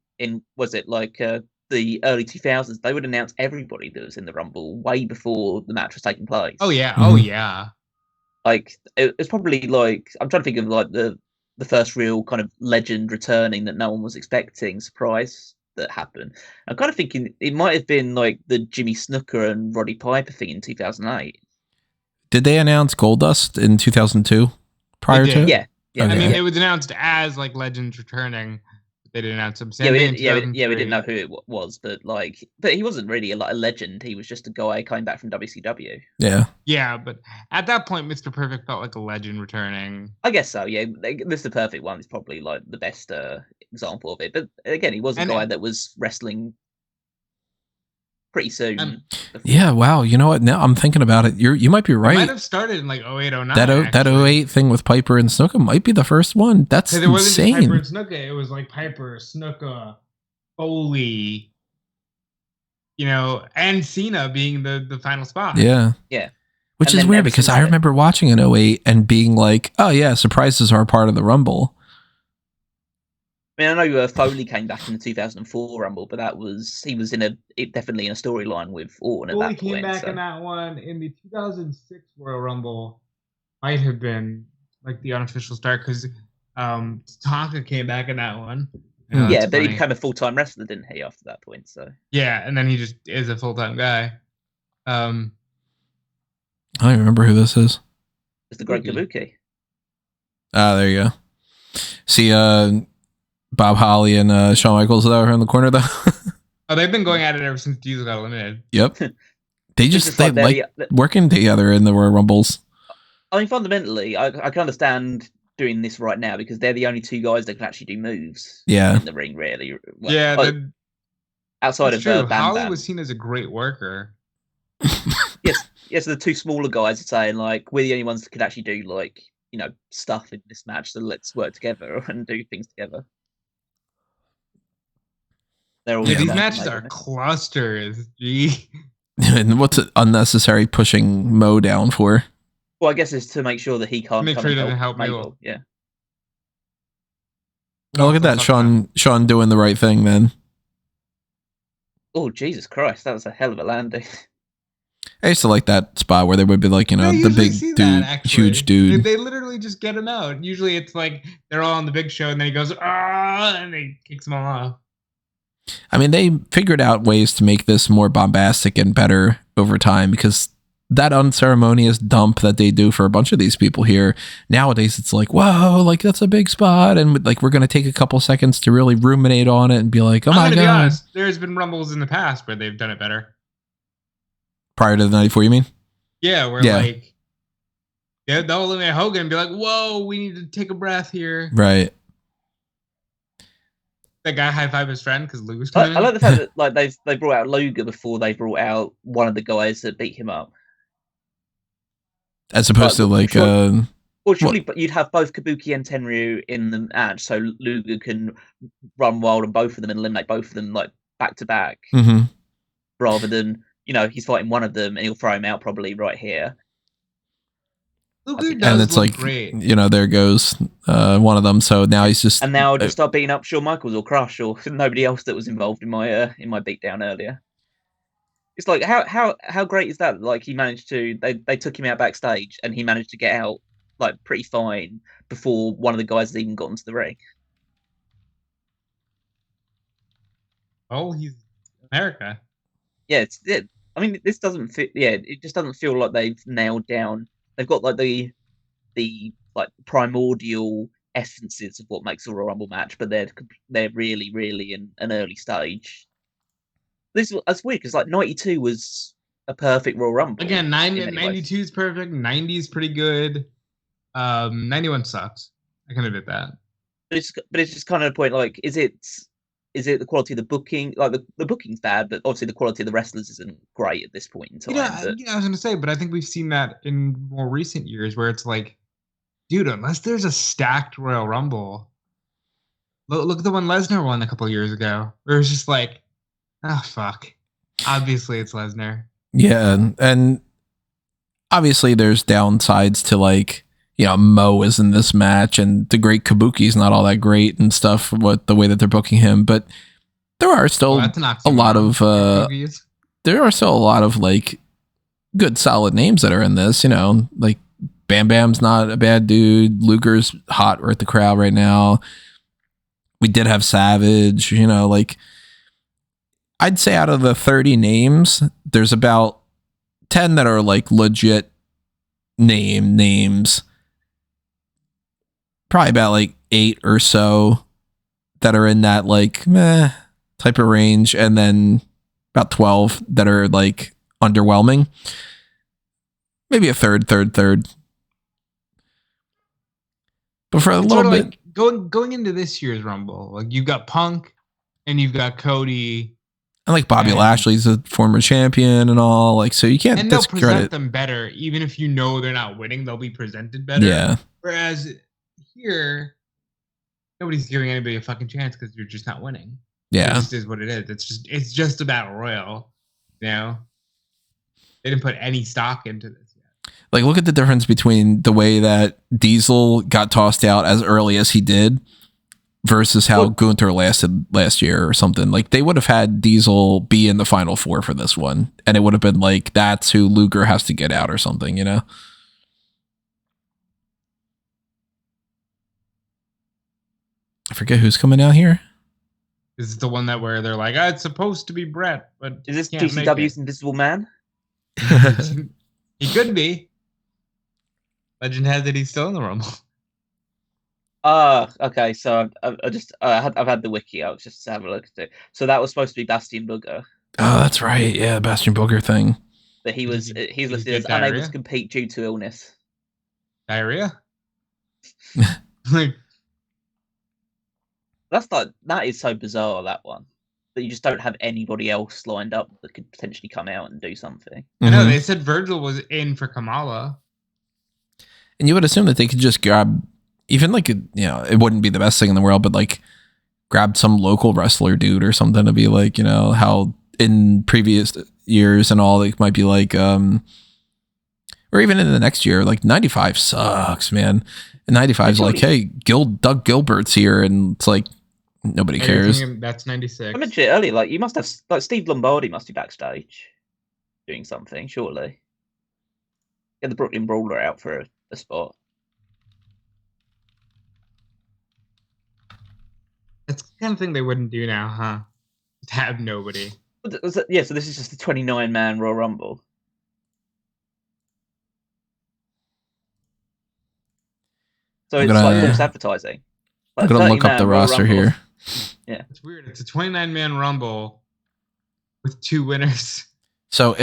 early 2000s, they would announce everybody that was in the Rumble way before the match was taking place. Oh yeah, Like it's probably like I'm trying to think of like the first real kind of legend returning that no one was expecting, surprise that happened. I'm kind of thinking it might have been like the Jimmy Snuka and Roddy Piper thing in 2008. Did they announce Goldust in 2002 prior to it? Yeah. Okay. I mean, it was announced as like legends returning. They didn't announce him. We didn't know who it was, but he wasn't really a legend. He was just a guy coming back from WCW. Yeah, but at that point, Mr. Perfect felt like a legend returning. I guess so. Yeah, Mr. Perfect one is probably like the best example of it. But again, he was a guy that was wrestling pretty soon. Yeah, wow. You know what? Now I'm thinking about it. You might be right. It might have started in like 08, 09. That 08 thing with Piper and Snuka might be the first one. That's insane. It wasn't just Piper and Snuka. It was like Piper, Snuka, Foley, and Cena being the final spot. Yeah. Yeah. Which is weird because I remember watching in 08 and being like, oh yeah, surprises are part of the Rumble. I mean, I know Foley came back in the 2004 Rumble, but he was definitely in a storyline with Orton at that point. Foley came back in that one. In the 2006 Royal Rumble, might have been like the unofficial start because Tatanka came back in that one. Yeah, but he became a full-time wrestler, didn't he, after that point? So yeah, and then he just is a full-time guy. I don't remember who this is. It's the Great Kabuki. Ah, there you go. See, Bob Holly and Shawn Michaels over in the corner, though. Oh, they've been going at it ever since Diesel got eliminated. Yep. They like working together in the Royal Rumbles. I mean, fundamentally, I can understand doing this right now because they're the only two guys that can actually do moves in the ring, really. Outside of Bam Holly Bam. was seen as a great worker. Yes, the two smaller guys are saying, like, we're the only ones that could actually do, like, stuff in this match, so let's work together and do things together. These matches are clusters. Gee. And what's it unnecessary pushing Mo down for? Well, I guess it's to make sure that he can't make sure he doesn't help Mabel. Yeah. Oh, look at that, Shawn doing the right thing, man. Oh, Jesus Christ, that was a hell of a landing. I used to like that spot where there would be like, the big dude, huge dude. They literally just get him out. Usually it's like they're all on the big show and then he goes, and he kicks them all off. I mean, they figured out ways to make this more bombastic and better over time because that unceremonious dump that they do for a bunch of these people here, nowadays it's like, whoa, like that's a big spot. And like, we're going to take a couple seconds to really ruminate on it and be like, oh my God. Be honest, there's been Rumbles in the past where they've done it better. Prior to the 94, you mean? Yeah, like, they'll eliminate Hogan and be like, whoa, we need to take a breath here. Right. That guy high-five his friend because Luger's coming. I like the fact that like they brought out Luger before they brought out one of the guys that beat him up. As opposed to like... Well, surely but you'd have both Kabuki and Tenryu in the match, so Luger can run wild on both of them and eliminate both of them like back-to-back. Mm-hmm. Rather than, he's fighting one of them and he'll throw him out probably right here. Luger does it's look like, great. There goes one of them. So now he's just... And now I'll just start beating up Shawn Michaels or Crush or nobody else that was involved in my beatdown earlier. It's like, how great is that? Like, he managed to... They took him out backstage and he managed to get out, like, pretty fine before one of the guys had even got into the ring. Oh, he's America. Yeah, I mean, this doesn't fit... Yeah, it just doesn't feel like they've nailed down... They've got like the like primordial essences of what makes a Royal Rumble match, but they're really, really in an early stage. That's weird because like 92 was a perfect Royal Rumble. Again, 92 is perfect. 90 is pretty good. 91 sucks. I can admit that. it's just kind of the point. Like, is it the quality of the booking? Like the booking's bad, but obviously the quality of the wrestlers isn't great at this point in time. I was gonna say, but I think we've seen that in more recent years where it's like, dude, unless there's a stacked Royal Rumble, look at the one Lesnar won a couple of years ago, where it's just like, oh fuck, obviously it's Lesnar. Yeah, and obviously there's downsides to like, Mo is in this match and the great Kabuki's not all that great and stuff with the way that they're booking him, but there are still a lot of like good solid names that are in this, like Bam Bam's not a bad dude. Luger's hot at the crowd right now. We did have Savage, like I'd say out of the 30 names, there's about 10 that are like legit names. Probably about like 8 or so that are in that like meh type of range, and then about 12 that are like underwhelming. Maybe a third. But for a little bit, like going into this year's Rumble, like you've got Punk and you've got Cody, and like Bobby Lashley's a former champion and all, like, so you can't and they'll present them better, even if they're not winning, they'll be presented better. Yeah. Whereas here, nobody's giving anybody a fucking chance because you're just not winning. Yeah, it just is what it is. It's just about Royal. They didn't put any stock into this yet. Like, look at the difference between the way that Diesel got tossed out as early as he did versus how Gunther lasted last year or something. Like, they would have had Diesel be in the final 4 for this one, and it would have been like, that's who Luger has to get out or something, I forget who's coming out here. This is the one where they're like, it's supposed to be Brett, but is this GCW's Invisible Man? He could be. Legend has it he's still in the Rumble. Okay. So I've had the wiki. I was just having a look at it. So that was supposed to be Bastion Booger. Oh, that's right. Yeah, Bastion Booger thing. But he's listed as unable to compete due to illness. Diarrhea. That is so bizarre, that one. That you just don't have anybody else lined up that could potentially come out and do something. I know, they said Virgil was in for Kamala. And you would assume that they could just grab, even like, it wouldn't be the best thing in the world, but like grab some local wrestler dude or something to be like, how in previous years and all, it might be like, or even in the next year, like 95 sucks, man. And 95 is like, hey, Doug Gilbert's here, and it's like, nobody cares. That's 96. I mentioned it earlier, like, you must have, like, Steve Lombardi must be backstage doing something, surely. Get the Brooklyn Brawler out for a spot. That's the kind of thing they wouldn't do now, huh? Just have nobody. Yeah, so this is just a 29-man Royal Rumble. So it's like false advertising. I'm going to look up the roster here. Yeah. It's weird. It's a 29-man Rumble with 2 winners. So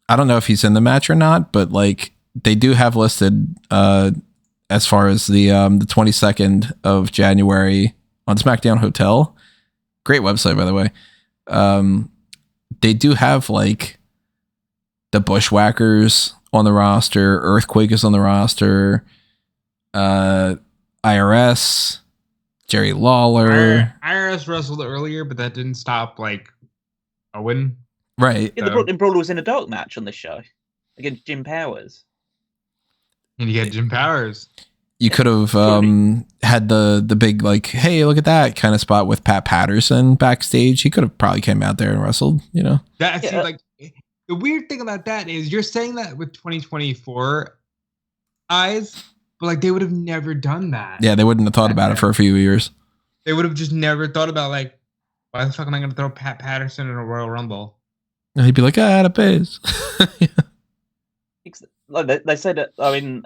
I don't know if he's in the match or not, but like they do have listed as far as the 22nd of January on SmackDown Hotel. Great website, by the way. They do have like the Bushwhackers on the roster. Earthquake is on the roster. IRS, Jerry Lawler. IRS wrestled earlier, but that didn't stop like Owen. Right. Yeah, the Brooklyn Brawler was in a dark match on this show against Jim Powers. And you get Jim Powers. You could have had the big like, hey, look at that kind of spot with Pat Patterson backstage. He could have probably came out there and wrestled, That's like the weird thing about that is you're saying that with 2024 eyes. But like they would have never done that. Yeah, they wouldn't have thought about it for a few years. They would have just never thought about like, why the fuck am I going to throw Pat Patterson in a Royal Rumble? And he'd be like, the pays. Like they said that. I mean,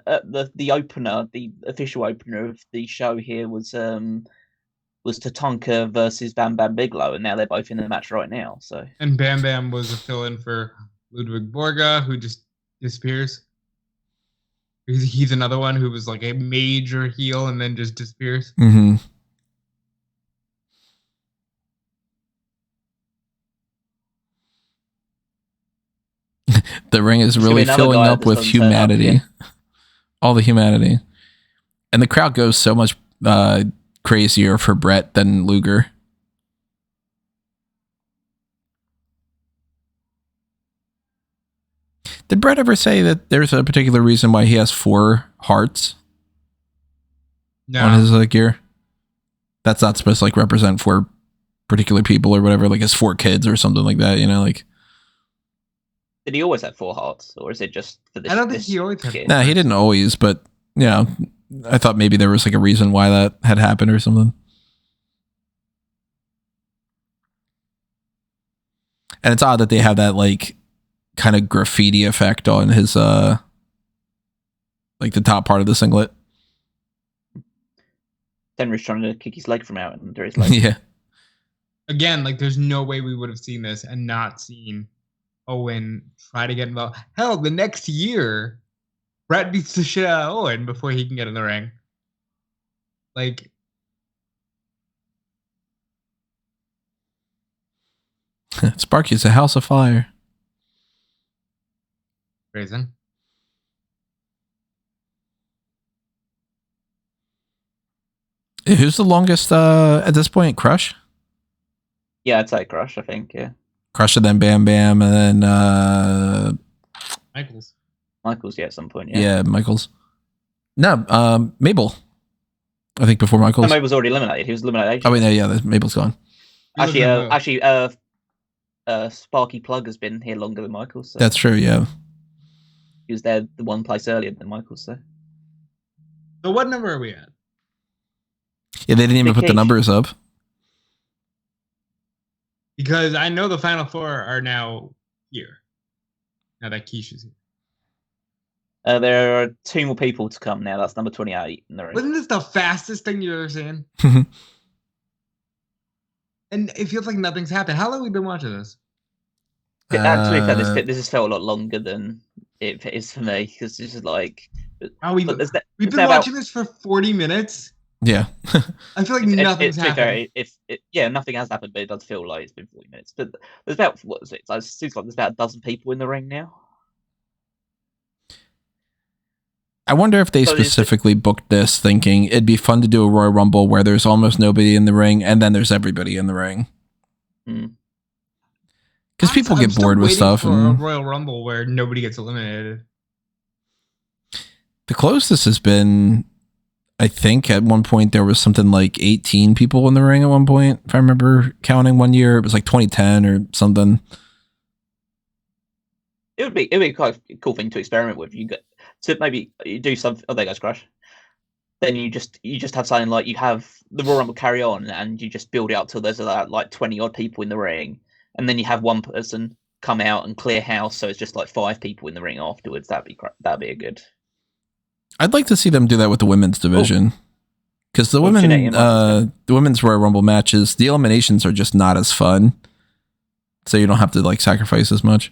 the opener, the official opener of the show here was Tatanka versus Bam Bam Bigelow, and now they're both in the match right now. So and Bam Bam was a fill-in for Ludwig Borga, who just disappears. He's another one who was like a major heel and then just disappears. Mm-hmm. The ring is really filling up with humanity. All the humanity. And the crowd goes so much crazier for Brett than Luger. Did Brett ever say that there's a particular reason why he has 4 hearts on his gear? That's not supposed to like represent 4 particular people or whatever, like his 4 kids or something like that, you know, like. Did he always have 4 hearts, or is it just for this? I don't think he always had. No, he didn't always, but yeah, I thought maybe there was like a reason why that had happened or something. And it's odd that they have that like kind of graffiti effect on his like the top part of the singlet. Henry's trying to kick his leg from out under his leg. Yeah. Again, like there's no way we would have seen this and not seen Owen try to get involved. Hell, the next year, Brett beats the shit out of Owen before he can get in the ring. Like, Sparky's a house of fire. Reason. Who's the longest at this point? Crush? Yeah, I'd say Crush, I think, yeah. Crush and then Bam Bam and then Michaels. Michaels, yeah, at some point, yeah. Yeah, Michaels. No, Mabel. I think before Michaels. No, Mabel's already eliminated. He was eliminated. Oh wait, no, yeah, Mabel's gone. Actually, Sparky Plugg has been here longer than Michaels. So. That's true, yeah. He was there the one place earlier than Michaels, so. So what number are we at? Yeah, they didn't even put the numbers up. Because I know the final 4 are now here. Now that Keisha's here. There are 2 more people to come now. That's number 28 in the room. Wasn't this the fastest thing you've ever seen? And it feels like nothing's happened. How long have we been watching this? Actually, this has felt a lot longer than it is for me, because this is like... we've been watching this for 40 minutes? Yeah. I feel like nothing's happened. Nothing has happened, but it does feel like it's been 40 minutes. But there's about, what is it? It seems like there's about a dozen people in the ring now. I wonder if they specifically booked this thinking it'd be fun to do a Royal Rumble where there's almost nobody in the ring and then there's everybody in the ring. Because people get bored with stuff. For a Royal Rumble where nobody gets eliminated. The closest has been, I think at one point there was something like 18 people in the ring at one point. If I remember counting one year, it was like 2010 or something. It'd be quite a cool thing to experiment with. So maybe you do something. Oh, there goes Crush. Then you just have something like you have the Royal Rumble carry on, and you just build it up till there's like 20 odd people in the ring, and then you have one person come out and clear house, so it's just like 5 people in the ring afterwards. That'd be a good. I'd like to see them do that with the women's division, because the women's Royal Rumble matches, the eliminations are just not as fun, so you don't have to like sacrifice as much.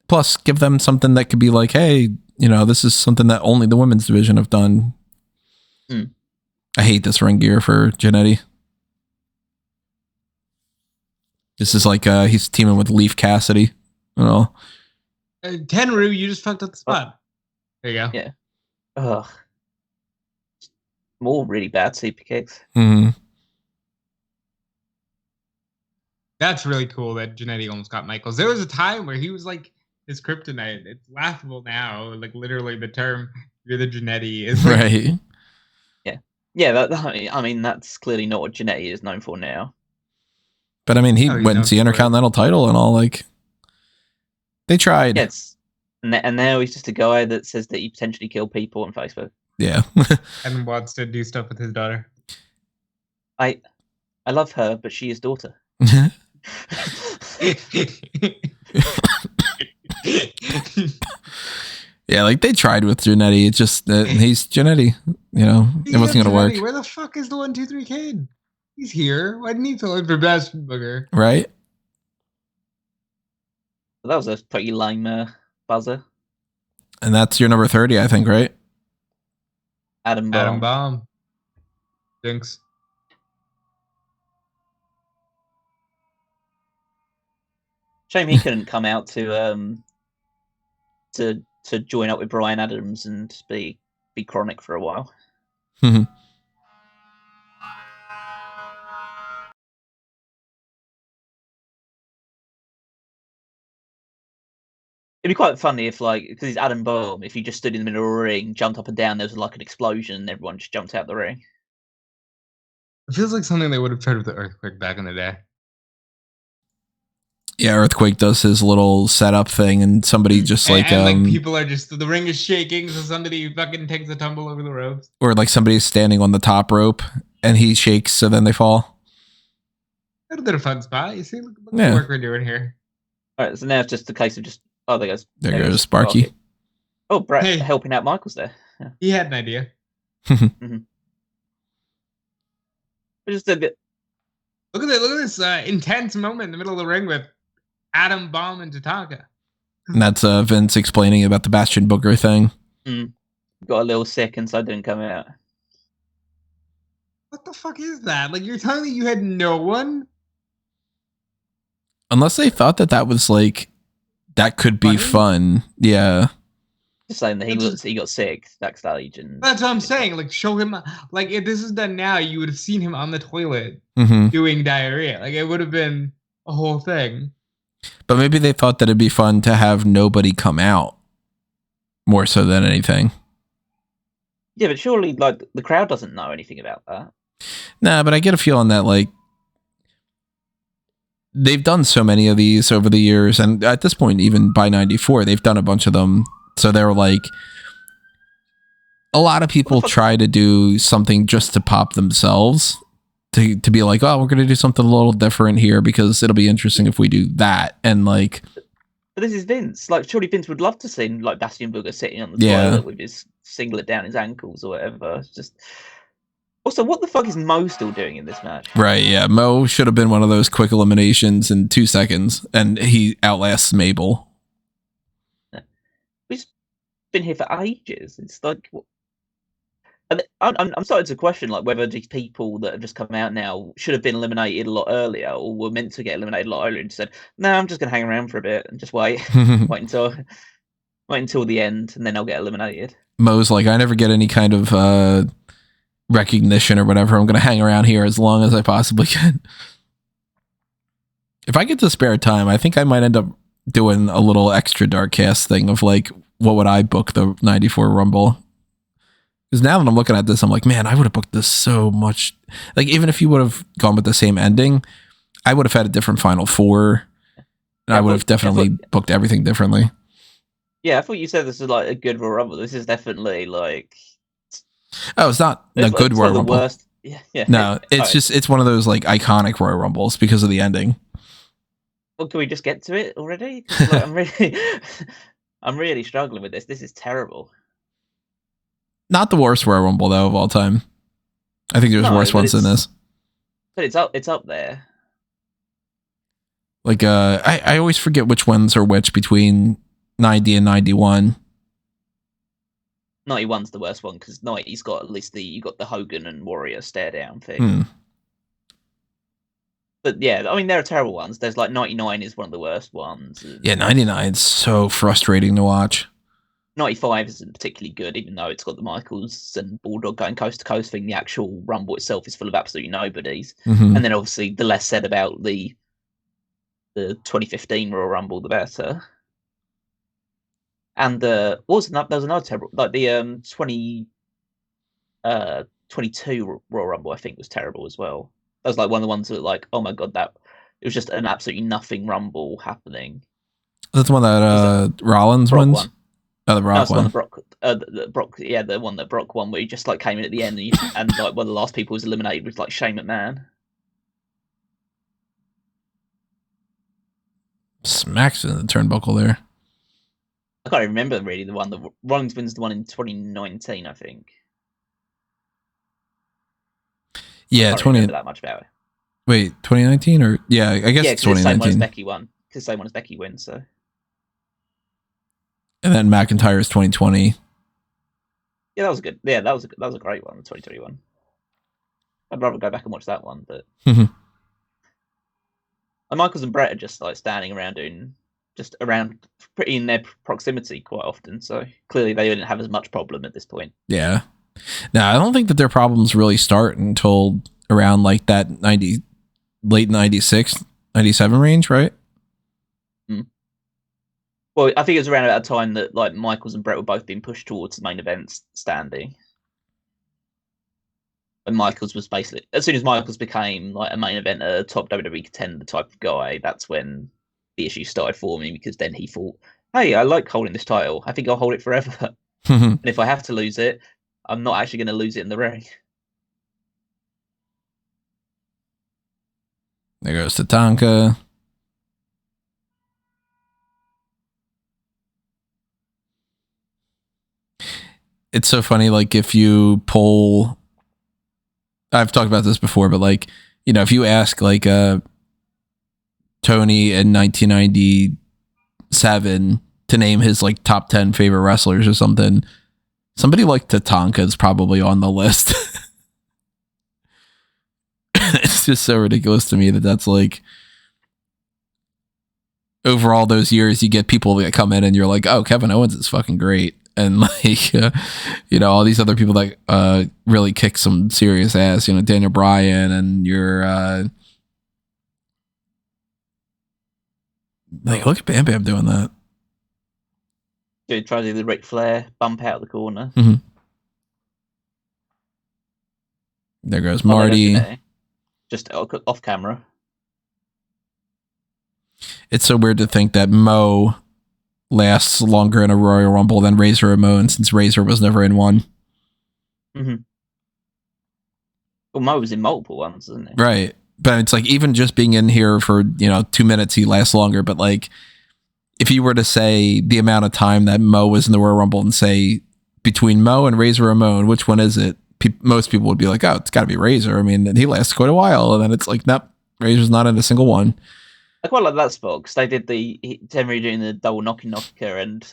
Plus, give them something that could be like, hey, this is something that only the women's division have done. I hate this ring gear for Jannetty. This is like he's teaming with Leaf Cassidy. Tenru, you just fucked up the spot. There you go. Yeah. Ugh. More really bad super kicks. Mm-hmm. That's really cool that Jannetty almost got Michaels. There was a time where he was like his kryptonite. It's laughable now. Like literally the term "you're the Jannetty" is like, right. Yeah. I mean, that's clearly not what Jannetty is known for now. But I mean, he wins the Intercontinental title and all. Like they tried. Yes. And now he's just a guy that says that he potentially killed people on Facebook. Yeah. And wants to do stuff with his daughter. I love her, but she is daughter. Yeah, like they tried with Jannetty. It's just that he's Jannetty. It wasn't gonna work. Where the fuck is the 1, 2, 3 kid? He's here. Why didn't he fill in for Best Booger? Right. That was a pretty lame buzzer. And that's your number 30, I think, right? Adam Bomb. Jinx. Shame he couldn't come out to to join up with Bryan Adams and be Chronic for a while. Mhm. It'd be quite funny if, like, because he's Adam Bohm, if he just stood in the middle of the ring, jumped up and down, there was like an explosion, and everyone just jumped out the ring. It feels like something they would have tried with the Earthquake back in the day. Yeah, Earthquake does his little setup thing, and somebody just like people are just, the ring is shaking, so somebody fucking takes a tumble over the ropes, or like somebody's standing on the top rope and he shakes, so then they fall. A little bit of fun spot. You see, look at the work we're doing here. All right, so now it's just a case of just there goes Sparky. Oh, Brett helping out Michaels there. Yeah. He had an idea. Mm-hmm. Just a bit. Look at this intense moment in the middle of the ring with Adam Bomb and Tatanka. And that's Vince explaining about the Bastion Booker thing. Got a little sick and so didn't come out. What the fuck is that? Like, you're telling me you had no one? Unless they thought that was like, that could be fun. Yeah. Just saying that he got sick backstage, and that's what I'm saying. Like, show him, like, if this is done now, you would have seen him on the toilet doing diarrhea. Like, it would have been a whole thing. But maybe they thought that it'd be fun to have nobody come out more so than anything. Yeah, but surely, like, the crowd doesn't know anything about that. Nah, but I get a feeling that, like, they've done so many of these over the years, and at this point, even by 94, they've done a bunch of them. So they're like, a lot of people try to do something just to pop themselves, to be like, oh, we're going to do something a little different here because it'll be interesting if we do that. And like, but this is Vince. Like, surely Vince would love to see like Bastion Booger sitting on the toilet with his singlet down his ankles or whatever. It's just. Also, what the fuck is Mo still doing in this match? Right, yeah. Mo should have been one of those quick eliminations in 2 seconds, and he outlasts Mabel. He's been here for ages. It's like, I'm starting to question like whether these people that have just come out now should have been eliminated a lot earlier, or were meant to get eliminated a lot earlier, and said, "No, I'm just gonna hang around for a bit and just wait, wait until the end, and then I'll get eliminated." Mo's like, I never get any kind of recognition or whatever. I'm going to hang around here as long as I possibly can. If I get to spare time, I think I might end up doing a little extra dark cast thing of like, what would I book the 94 Rumble? Because now that I'm looking at this, I'm like, man, I would have booked this so much. Like, even if you would have gone with the same ending, I would have had a different Final Four. And I would have definitely booked everything differently. Yeah, I thought you said this is like a good Royal Rumble. This is definitely like... Oh, it's not a good Royal Rumble. Worst. Yeah. No, it's one of those like iconic Royal Rumbles because of the ending. Well, can we just get to it already? Like, I'm really struggling with this. This is terrible. Not the worst Royal Rumble though of all time. I think there's worse ones than this. But it's up there. Like I always forget which ones are which between 90 and 91. 91's the worst one because 90's got at least you got the Hogan and Warrior stare down thing. But yeah, I mean there are terrible ones. There's like 99 is one of the worst ones. Yeah, 99 is so frustrating to watch. 95 isn't particularly good, even though it's got the Michaels and Bulldog going coast to coast thing. The actual Rumble itself is full of absolutely nobodies. And then obviously the less said about the 2015 Royal Rumble, the better. And there was another terrible, like the 22 Royal Rumble, I think was terrible as well. That was like one of the ones that like, oh my god, that it was just an absolutely nothing Rumble happening. That's the one that Rollins Brock wins. Won. Oh, the Brock one. The Brock, yeah, the one that Brock won, where he just like came in at the end and like one of the last people was eliminated was like Shane McMahon. Smacks in the turnbuckle there. I can't even remember really the one that Rollins wins the one in 2019, I think. Yeah, I can't remember that much about it. Wait, 2019 or yeah, I guess it's 2019. The same one as Becky won. Because the same one as Becky wins, so. And then McIntyre's 2020. Yeah, that was good. Yeah, that was a great one, the 2021. I'd rather go back and watch that one, but. And Michaels and Brett are just like standing around doing just around, pretty in their proximity quite often. So clearly they didn't have as much problem at this point. Yeah. Now, I don't think that their problems really start until around like that late 96, 97 range, right? Well, I think it was around about a time that like Michaels and Brett were both being pushed towards the main event standing. And Michaels was basically, as soon as Michaels became like a main event, a top WWE contender type of guy, that's when the issues started forming, because then he thought, hey, I like holding this title. I think I'll hold it forever. And if I have to lose it, I'm not actually going to lose it in the ring. There goes Tatanka. It's so funny, like, if you poll, I've talked about this before, but like, you know, if you ask like Tony in 1997 to name his like top 10 favorite wrestlers or something, somebody like Tatanka is probably on the list. It's just so ridiculous to me that that's like, over all those years, you get people that come in and you're like, oh, Kevin Owens is fucking great. And like, you know, all these other people that really kick some serious ass, you know, Daniel Bryan, and you're like, look at Bam Bam doing that. Dude, try to do the Ric Flair bump out of the corner. Mm-hmm. There goes Marty. Just off camera. It's so weird to think that Mo lasts longer in a Royal Rumble than Razor Ramon, since Razor was never in one. Mm-hmm. Well, Mo was in multiple ones, isn't he? Right. But it's like, even just being in here for, you know, 2 minutes, he lasts longer. But like, if you were to say the amount of time that Mo was in the Royal Rumble and say between Mo and Razor Ramon, which one is it? Most people would be like, oh, it's got to be Razor. I mean, he lasts quite a while. And then it's like, nope, Razor's not in a single one. I quite like that spot, because they did Tenry doing the double knocker and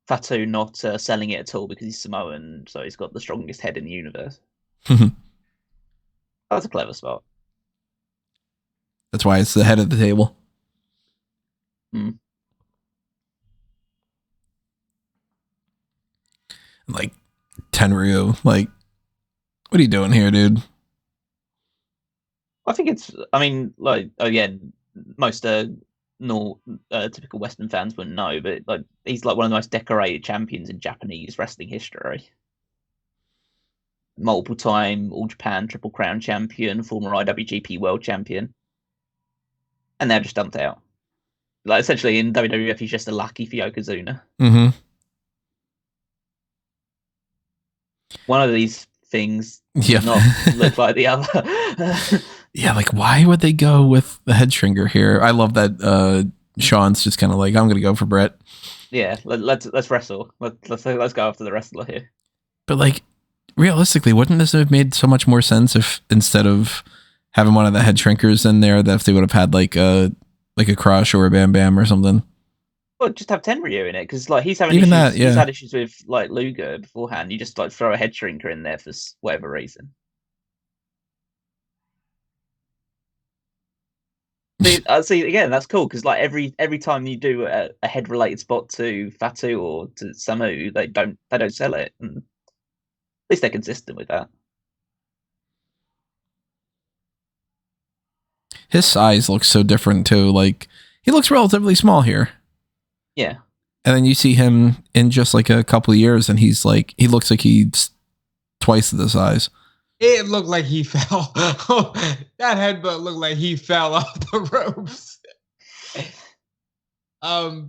Fatu not selling it at all because he's Samoan, so he's got the strongest head in the universe. That's a clever spot. That's why it's the head of the table. Mm. Like, Tenryu, like, what are you doing here, dude? I think I mean, like, again, most typical Western fans wouldn't know, but like, he's like one of the most decorated champions in Japanese wrestling history. Multiple time All Japan Triple Crown champion, former IWGP World Champion, and they're just dumped out. Like, essentially in WWF, he's just a lucky for Yokozuna. Mm-hmm. One of these things does not look like the other. Yeah, like, why would they go with the head shrinker here? I love that Shawn's just kind of like, I'm gonna go for Brett. Yeah, let's wrestle. Let's go after the wrestler here. But like, realistically, wouldn't this have made so much more sense if, instead of having one of the head shrinkers in there, that if they would have had like a Crush or a Bam Bam or something? Well, just have Tenryu in it, because like, he's having Even issues. that, yeah. He's had issues with like Luger beforehand. You just like throw a head shrinker in there for whatever reason. See, again, that's cool, because like every time you do a head related spot to Fatu or to Samu, they don't sell it. And at least they're consistent with that. His size looks so different too. Like, he looks relatively small here. Yeah. And then you see him in just like a couple of years, and he looks like he's twice the size. It looked like he fell. That headbutt looked like he fell off the ropes. I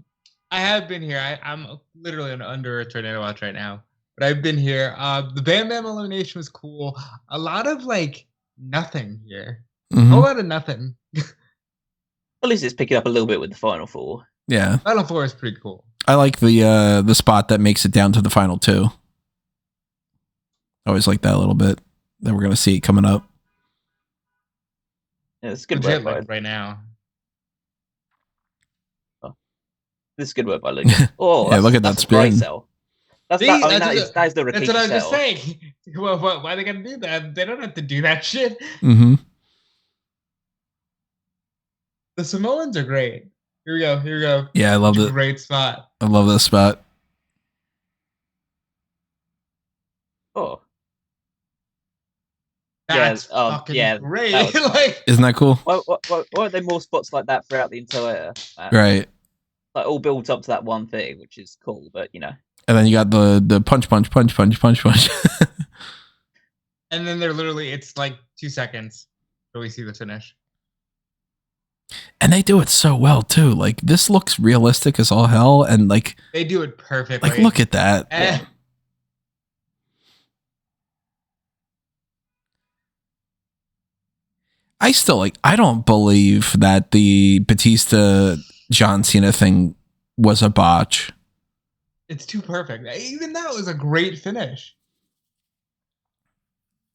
have been here. I'm literally under a tornado watch right now, but I've been here. The Bam Bam elimination was cool. A lot of like nothing here. Mm-hmm. A whole lot of nothing. At least it's picking up a little bit with the Final Four. Yeah. Final Four is pretty cool. I like the spot that makes it down to the final two. I always like that a little bit. That we're going to see it coming up. Yeah, it's good work right now. Oh. This is good work by Lucas. Oh, yeah, look at that spin. Sell. That is the Rikishi. That's what I was sell. just saying. Well, why are they going to do that? They don't have to do that shit. Mm-hmm. The Samoans are great. Here we go. Here we go. Yeah, I love it. Great spot. I love this spot. Oh. That's fucking great. That like, isn't that cool? Why are there more spots like that throughout the entire match? Right. Like all builds up to that one thing, which is cool, but you know. And then you got the punch. And then they're literally, it's like 2 seconds till we see the finish. And they do it so well too. Like this looks realistic as all hell, and like they do it perfectly. Like look at that. Yeah. I don't believe that the Batista John Cena thing was a botch. It's too perfect. Even that was a great finish.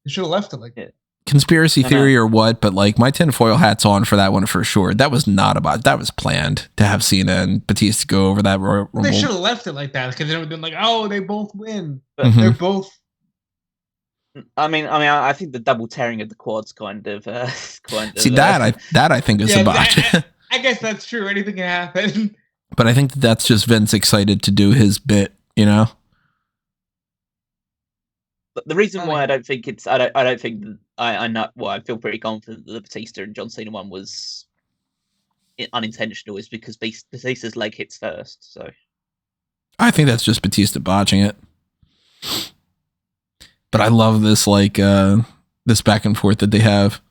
They should have left it like that. Conspiracy theory or what, but like my tinfoil hat's on for that one for sure. That was not a botch. That was planned to have Cena and Batista go over that Royal Rumble. They should have left it like that because they would have been like, oh, they both win. But Mm-hmm. they're both. I think the double tearing of the quads kind of. See that I think is a botch. I guess that's true. Anything can happen. But I think that's just Vince excited to do his bit, you know. But the reason why I don't think it's I feel pretty confident that the Batista and John Cena one was unintentional is because Batista's leg hits first. So I think that's just Batista botching it. But I love this this back and forth that they have.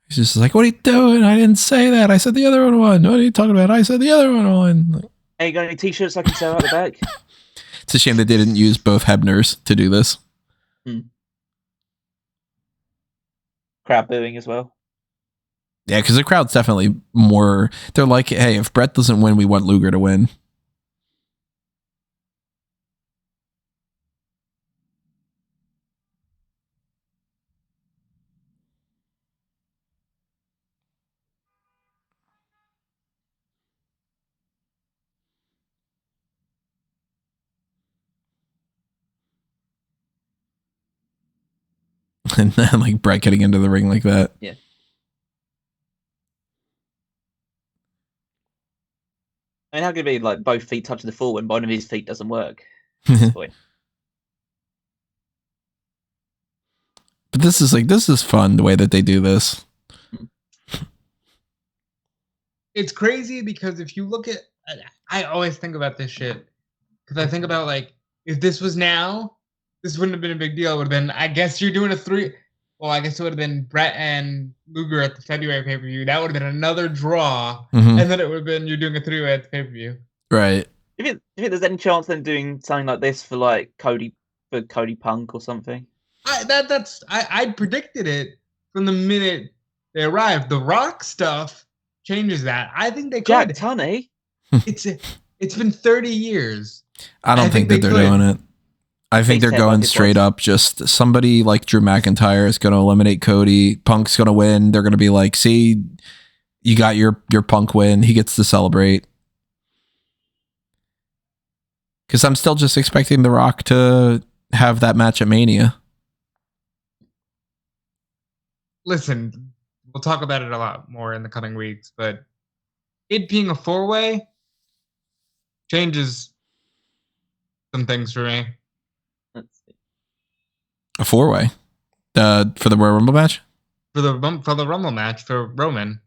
He's just like, "What are you doing? I didn't say that. I said the other one won. What are you talking about? I said the other one won." Like, hey, you got any t-shirts I can sell out the back? It's a shame they didn't use both Hebners to do this. Crowd booing as well. Yeah, because the crowd's definitely more. They're like, "Hey, if Brett doesn't win, we want Luger to win." And then like Brett getting into the ring like that. Yeah. I mean, how could it be like both feet touching the floor when one of his feet doesn't work? But this is fun the way that they do this. It's crazy because if you look at, I always think about this shit because I think about like if this was now, this wouldn't have been a big deal. It would have been, I guess you're doing a 3. Well, I guess it would have been Brett and Luger at the February pay-per-view. That would have been another draw. Mm-hmm. And then it would have been you're doing a 3-way at the pay-per-view. Right. Do you think there's any chance them doing something like this for like Cody Punk or something? I predicted it from the minute they arrived. The Rock stuff changes that. I think they could. Jack Tunney. It's been 30 years. I don't think that they're doing it. I think they're going straight up. Just somebody like Drew McIntyre is going to eliminate Cody. Punk's going to win. They're going to be like, "See, you got your Punk win. He gets to celebrate." Because I'm still just expecting The Rock to have that match at Mania. Listen, we'll talk about it a lot more in the coming weeks, but it being a 4-way changes some things for me. Let's see. A 4-way for the Royal Rumble match? For the Rumble match for Roman.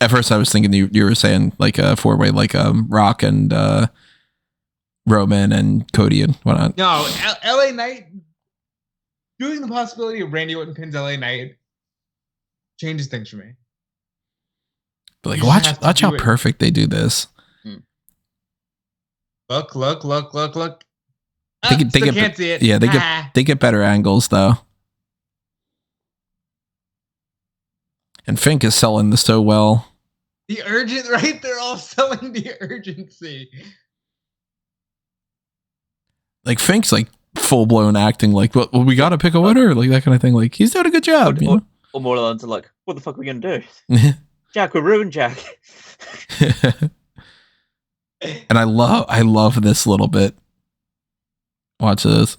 At first I was thinking you were saying like a 4-way, like Rock and Roman and Cody and whatnot. No, LA Knight, doing the possibility of Randy Orton pins LA Knight changes things for me. But like, watch how perfect they do this. Look. They can't see it. Yeah, they get better angles though. And Fink is selling this so well. The urgent, right? They're all selling the urgency. Like Fink's like full blown acting like, well, we got to pick a winner, like that kind of thing. Like he's doing a good job. Or more than to like, what the fuck are we gonna do? Jack, we ruined Jack. And I love this little bit. Watch this.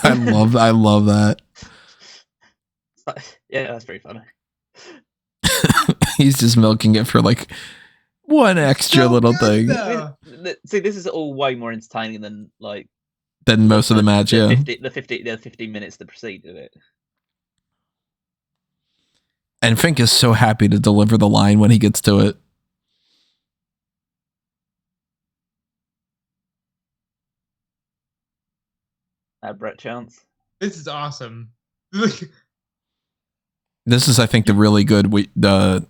I love that. Yeah, that's pretty funny. He's just milking it for like one extra little thing. See, this is all way more entertaining than most of the match. The 15 minutes that preceded it. And Fink is so happy to deliver the line when he gets to it. Brett chance. This is awesome. This is, I think, the really good. No,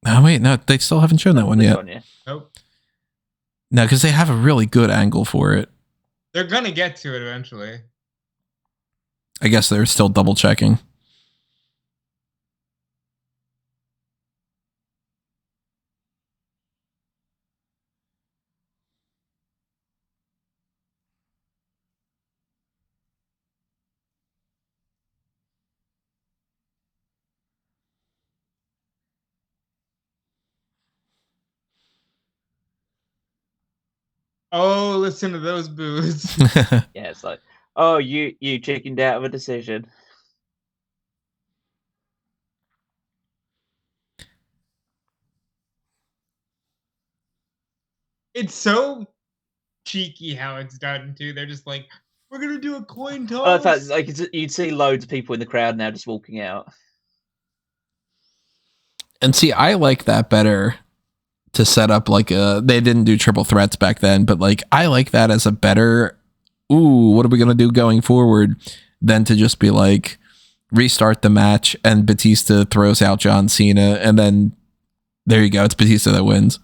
they still haven't shown that one yet. Nope. No, because they have a really good angle for it. They're gonna get to it eventually. I guess they're still double checking. Oh, listen to those boos. Yeah, it's like, oh, you chickened out of a decision. It's so cheeky how it's done too. They're just like, we're gonna do a coin toss. Oh, in fact, like you'd see loads of people in the crowd now just walking out. And see, I like that better to set up like they didn't do triple threats back then, but like I like that as a better, what are we gonna do going forward, than to just be like restart the match and Batista throws out John Cena and then there you go, it's Batista that wins.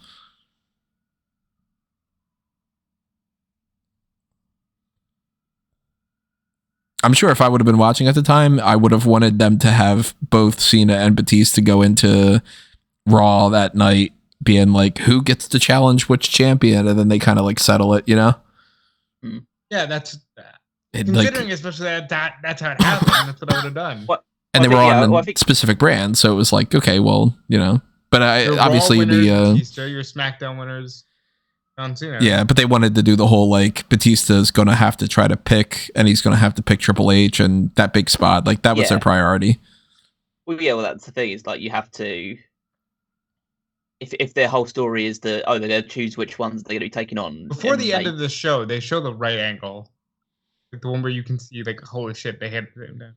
I'm sure if I would have been watching at the time, I would have wanted them to have both Cena and Batista go into Raw that night being like, who gets to challenge which champion? And then they kind of like settle it, you know? Yeah, that's considering, especially that's how it happened. That's what I would have done. And they were on specific brands, so it was like, okay, well, you know. But obviously winners, Batista, your SmackDown winners. Yeah, but they wanted to do the whole like Batista's going to have to try to pick, and he's going to have to pick Triple H and that big spot. Like that was their priority. Well, yeah, well, that's the thing. Is like you have to, if their whole story is they're going to choose which ones they're going to be taking on. Before the end of the show, they show the right angle, like the one where you can see like, holy shit, they had it down.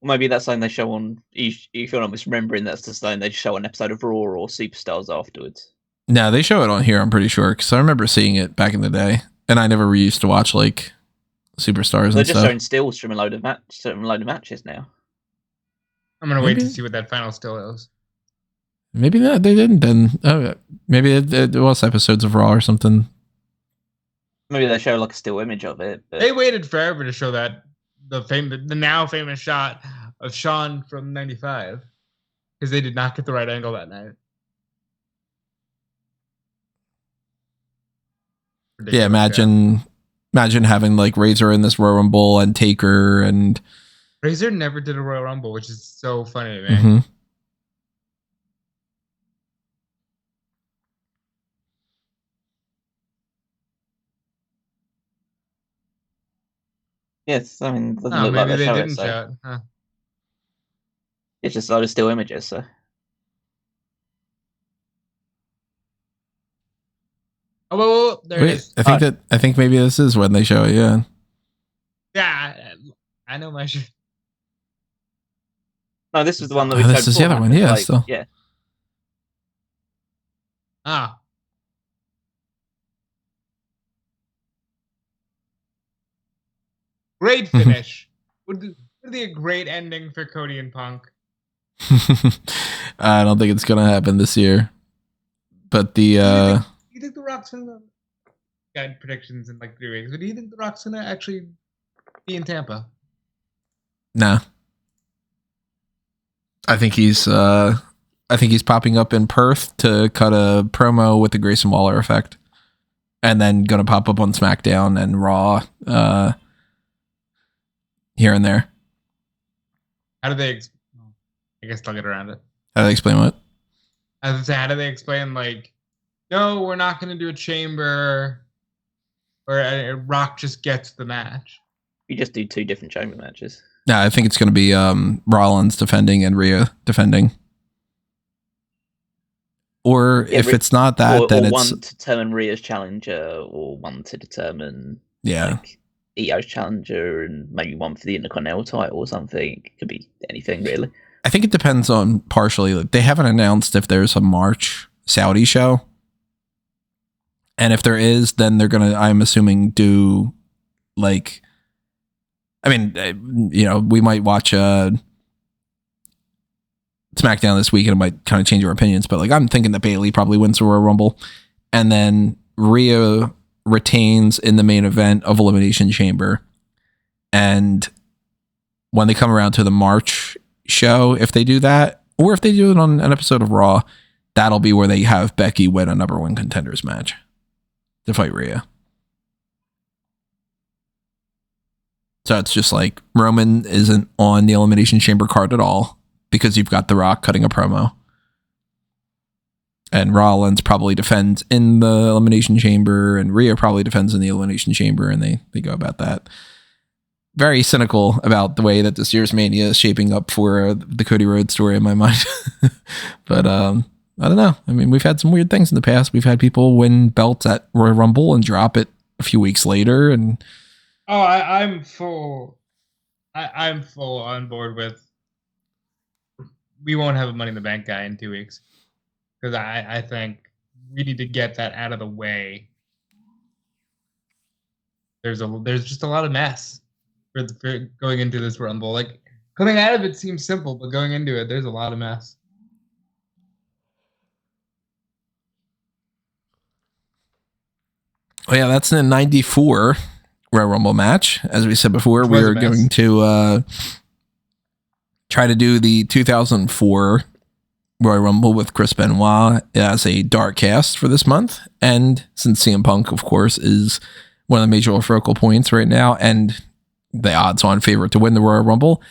Well, maybe that's something they show on. If you're not misremembering, that's the something they show on an episode of Raw or Superstars afterwards. No, they show it on here, I'm pretty sure, because I remember seeing it back in the day, and I never used to watch like Superstars. They're and just stuff. showing stills from a load of matches now. I'm gonna wait to see what that final still is. Maybe that they didn't. Then maybe it was episodes of Raw or something. Maybe they show like a still image of it. But... They waited forever to show that the now famous shot of Shawn from '95 because they did not get the right angle that night. Ridiculous, yeah, imagine having like Razor in this Royal Rumble and Taker and Razor never did a Royal Rumble, which is so funny to me. Mm-hmm. Yes, I mean, it doesn't look like they show it. So. Huh. It's just a lot of still images. So. Oh, well, there it is. I think maybe this is when they show it. Yeah. Yeah, I know my shit. No, this is the one that we showed. This is the other one. Yeah, still. Yeah. Ah. Great finish. Would be a great ending for Cody and Punk. I don't think it's gonna happen this year. But the you think The Rock's gonna got predictions in like 3 weeks, but do you think The Rock's gonna actually be in Tampa? Nah. I think he's popping up in Perth to cut a promo with the Grayson Waller effect. And then gonna pop up on SmackDown and Raw here and there. How do they I guess they'll get around it. How do they explain what? How do they explain like, no, we're not gonna do a chamber. or Rock just gets the match. You just do 2 different chamber matches. Yeah, I think it's going to be Rollins defending and Rhea defending. Or if it's not that, then or it's one to determine Rhea's challenger, or one to determine like Io's challenger, and maybe one for the Intercontinental title or something. It could be anything really. I think it depends on partially. Like, they haven't announced if there's a March Saudi show, and if there is, then they're gonna, I'm assuming, do like, I mean, we might watch SmackDown this week and it might kind of change our opinions, but like, I'm thinking that Bayley probably wins the Royal Rumble, and then Rhea retains in the main event of Elimination Chamber. And when they come around to the March show, if they do that, or if they do it on an episode of Raw, that'll be where they have Becky win a number 1 contenders match to fight Rhea. So it's just like Roman isn't on the Elimination Chamber card at all, because you've got The Rock cutting a promo. And Rollins probably defends in the Elimination Chamber, and Rhea probably defends in the Elimination Chamber, and they go about that. Very cynical about the way that this year's Mania is shaping up for the Cody Rhodes story in my mind. But I don't know. I mean, we've had some weird things in the past. We've had people win belts at Royal Rumble and drop it a few weeks later. And I'm full on board with, we won't have a Money in the Bank guy in 2 weeks, because I think we need to get that out of the way. There's just a lot of mess for going into this Rumble. Like, coming out of it seems simple, but going into it, there's a lot of mess. Oh yeah, that's in a 94 Royal Rumble match. As we said before, we are going to try to do the 2004 Royal Rumble with Chris Benoit as a dark cast for this month. And since CM Punk, of course, is one of the major focal points right now, and the odds-on favorite to win the Royal Rumble,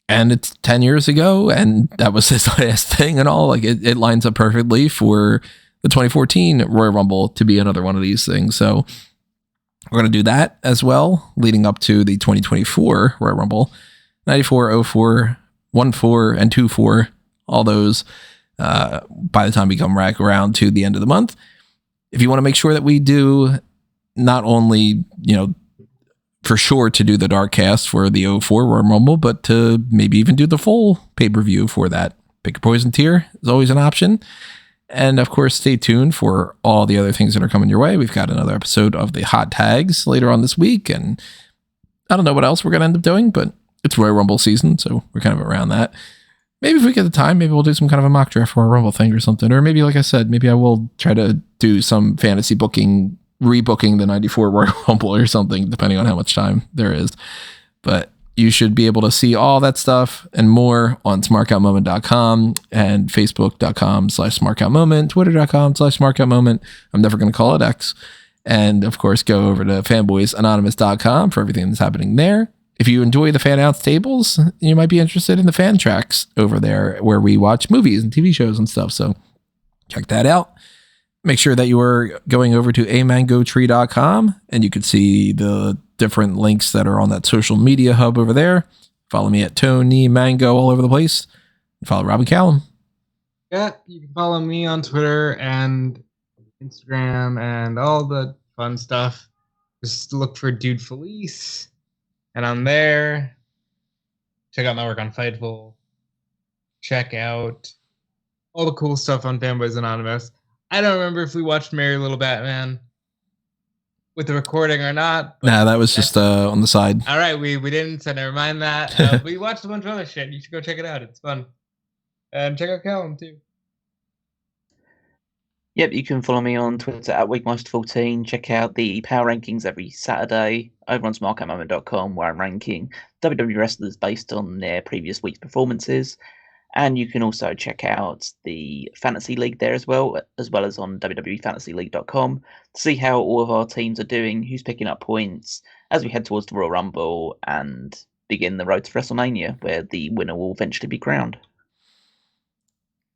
and it's 10 years ago, and that was his last thing and all, like, it lines up perfectly for the 2014 Royal Rumble to be another one of these things. So we're going to do that as well, leading up to the 2024 Royal Rumble. 94, 04, 14, and 24, all those by the time we come back around to the end of the month. If you want to make sure that we do not only, for sure to do the dark cast for the 04 Royal Rumble, but to maybe even do the full pay-per-view for that, pick your poison tier is always an option. And of course, stay tuned for all the other things that are coming your way. We've got another episode of the Hot Tags later on this week, and I don't know what else we're going to end up doing, but it's Royal Rumble season, so we're kind of around that. Maybe if we get the time, maybe we'll do some kind of a mock draft for a Rumble thing or something. Or maybe, like I said, maybe I will try to do some fantasy booking, rebooking the 94 Royal Rumble or something, depending on how much time there is. But you should be able to see all that stuff and more on smarkoutmoment.com and facebook.com/smarkoutmoment, twitter.com/smarkoutmoment. I'm never going to call it X. And of course, go over to fanboysanonymous.com for everything that's happening there. If you enjoy the Fannounce Tables, you might be interested in the fan tracks over there where we watch movies and TV shows and stuff. So check that out. Make sure that you are going over to amangotree.com and you can see the different links that are on that social media hub over there. Follow me at Tony Mango all over the place. And follow Robbie Callum. Yeah, you can follow me on Twitter and Instagram and all the fun stuff. Just look for Dude Felice. And I'm there. Check out my work on Fightful. Check out all the cool stuff on Fanboys Anonymous. I don't remember if we watched Merry Little Batman with the recording or not. Nah, that was just on the side. All right, we didn't, so never mind that. We watched a bunch of other shit. You should go check it out. It's fun. And check out Callum, too. Yep, you can follow me on Twitter at Weekmaster14. Check out the Power Rankings every Saturday over on smarkoutmoment.com, where I'm ranking WWE wrestlers based on their previous week's performances. And you can also check out the Fantasy League there as well as on WWEFantasyLeague.com to see how all of our teams are doing, who's picking up points as we head towards the Royal Rumble and begin the road to WrestleMania, where the winner will eventually be crowned.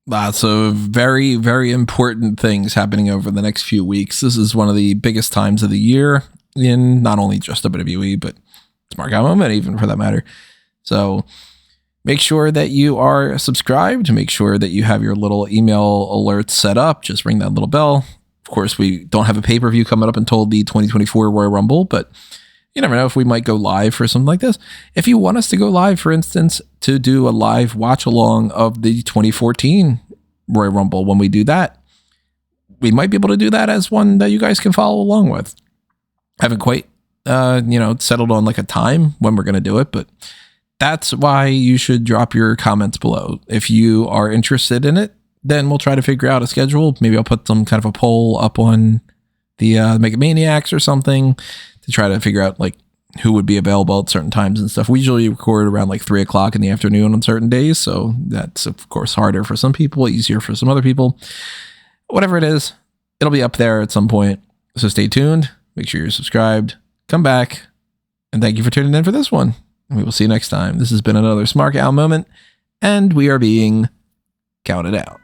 Lots of very, very important things happening over the next few weeks. This is one of the biggest times of the year in not only just WWE, but Smark Out Moment, even for that matter. So make sure that you are subscribed. Make sure that you have your little email alerts set up. Just ring that little bell. Of course, we don't have a pay-per-view coming up until the 2024 Royal Rumble, but you never know if we might go live for something like this. If you want us to go live, for instance, to do a live watch-along of the 2014 Royal Rumble, when we do that, we might be able to do that as one that you guys can follow along with. Haven't quite, settled on like a time when we're going to do it, but that's why you should drop your comments below. If you are interested in it, then we'll try to figure out a schedule. Maybe I'll put some kind of a poll up on the Mega Maniacs or something to try to figure out like who would be available at certain times and stuff. We usually record around like 3 o'clock in the afternoon on certain days. So that's of course harder for some people, easier for some other people. Whatever it is, it'll be up there at some point. So stay tuned. Make sure you're subscribed. Come back. And thank you for tuning in for this one. And we will see you next time. This has been another Smark Out Moment. And we are being counted out.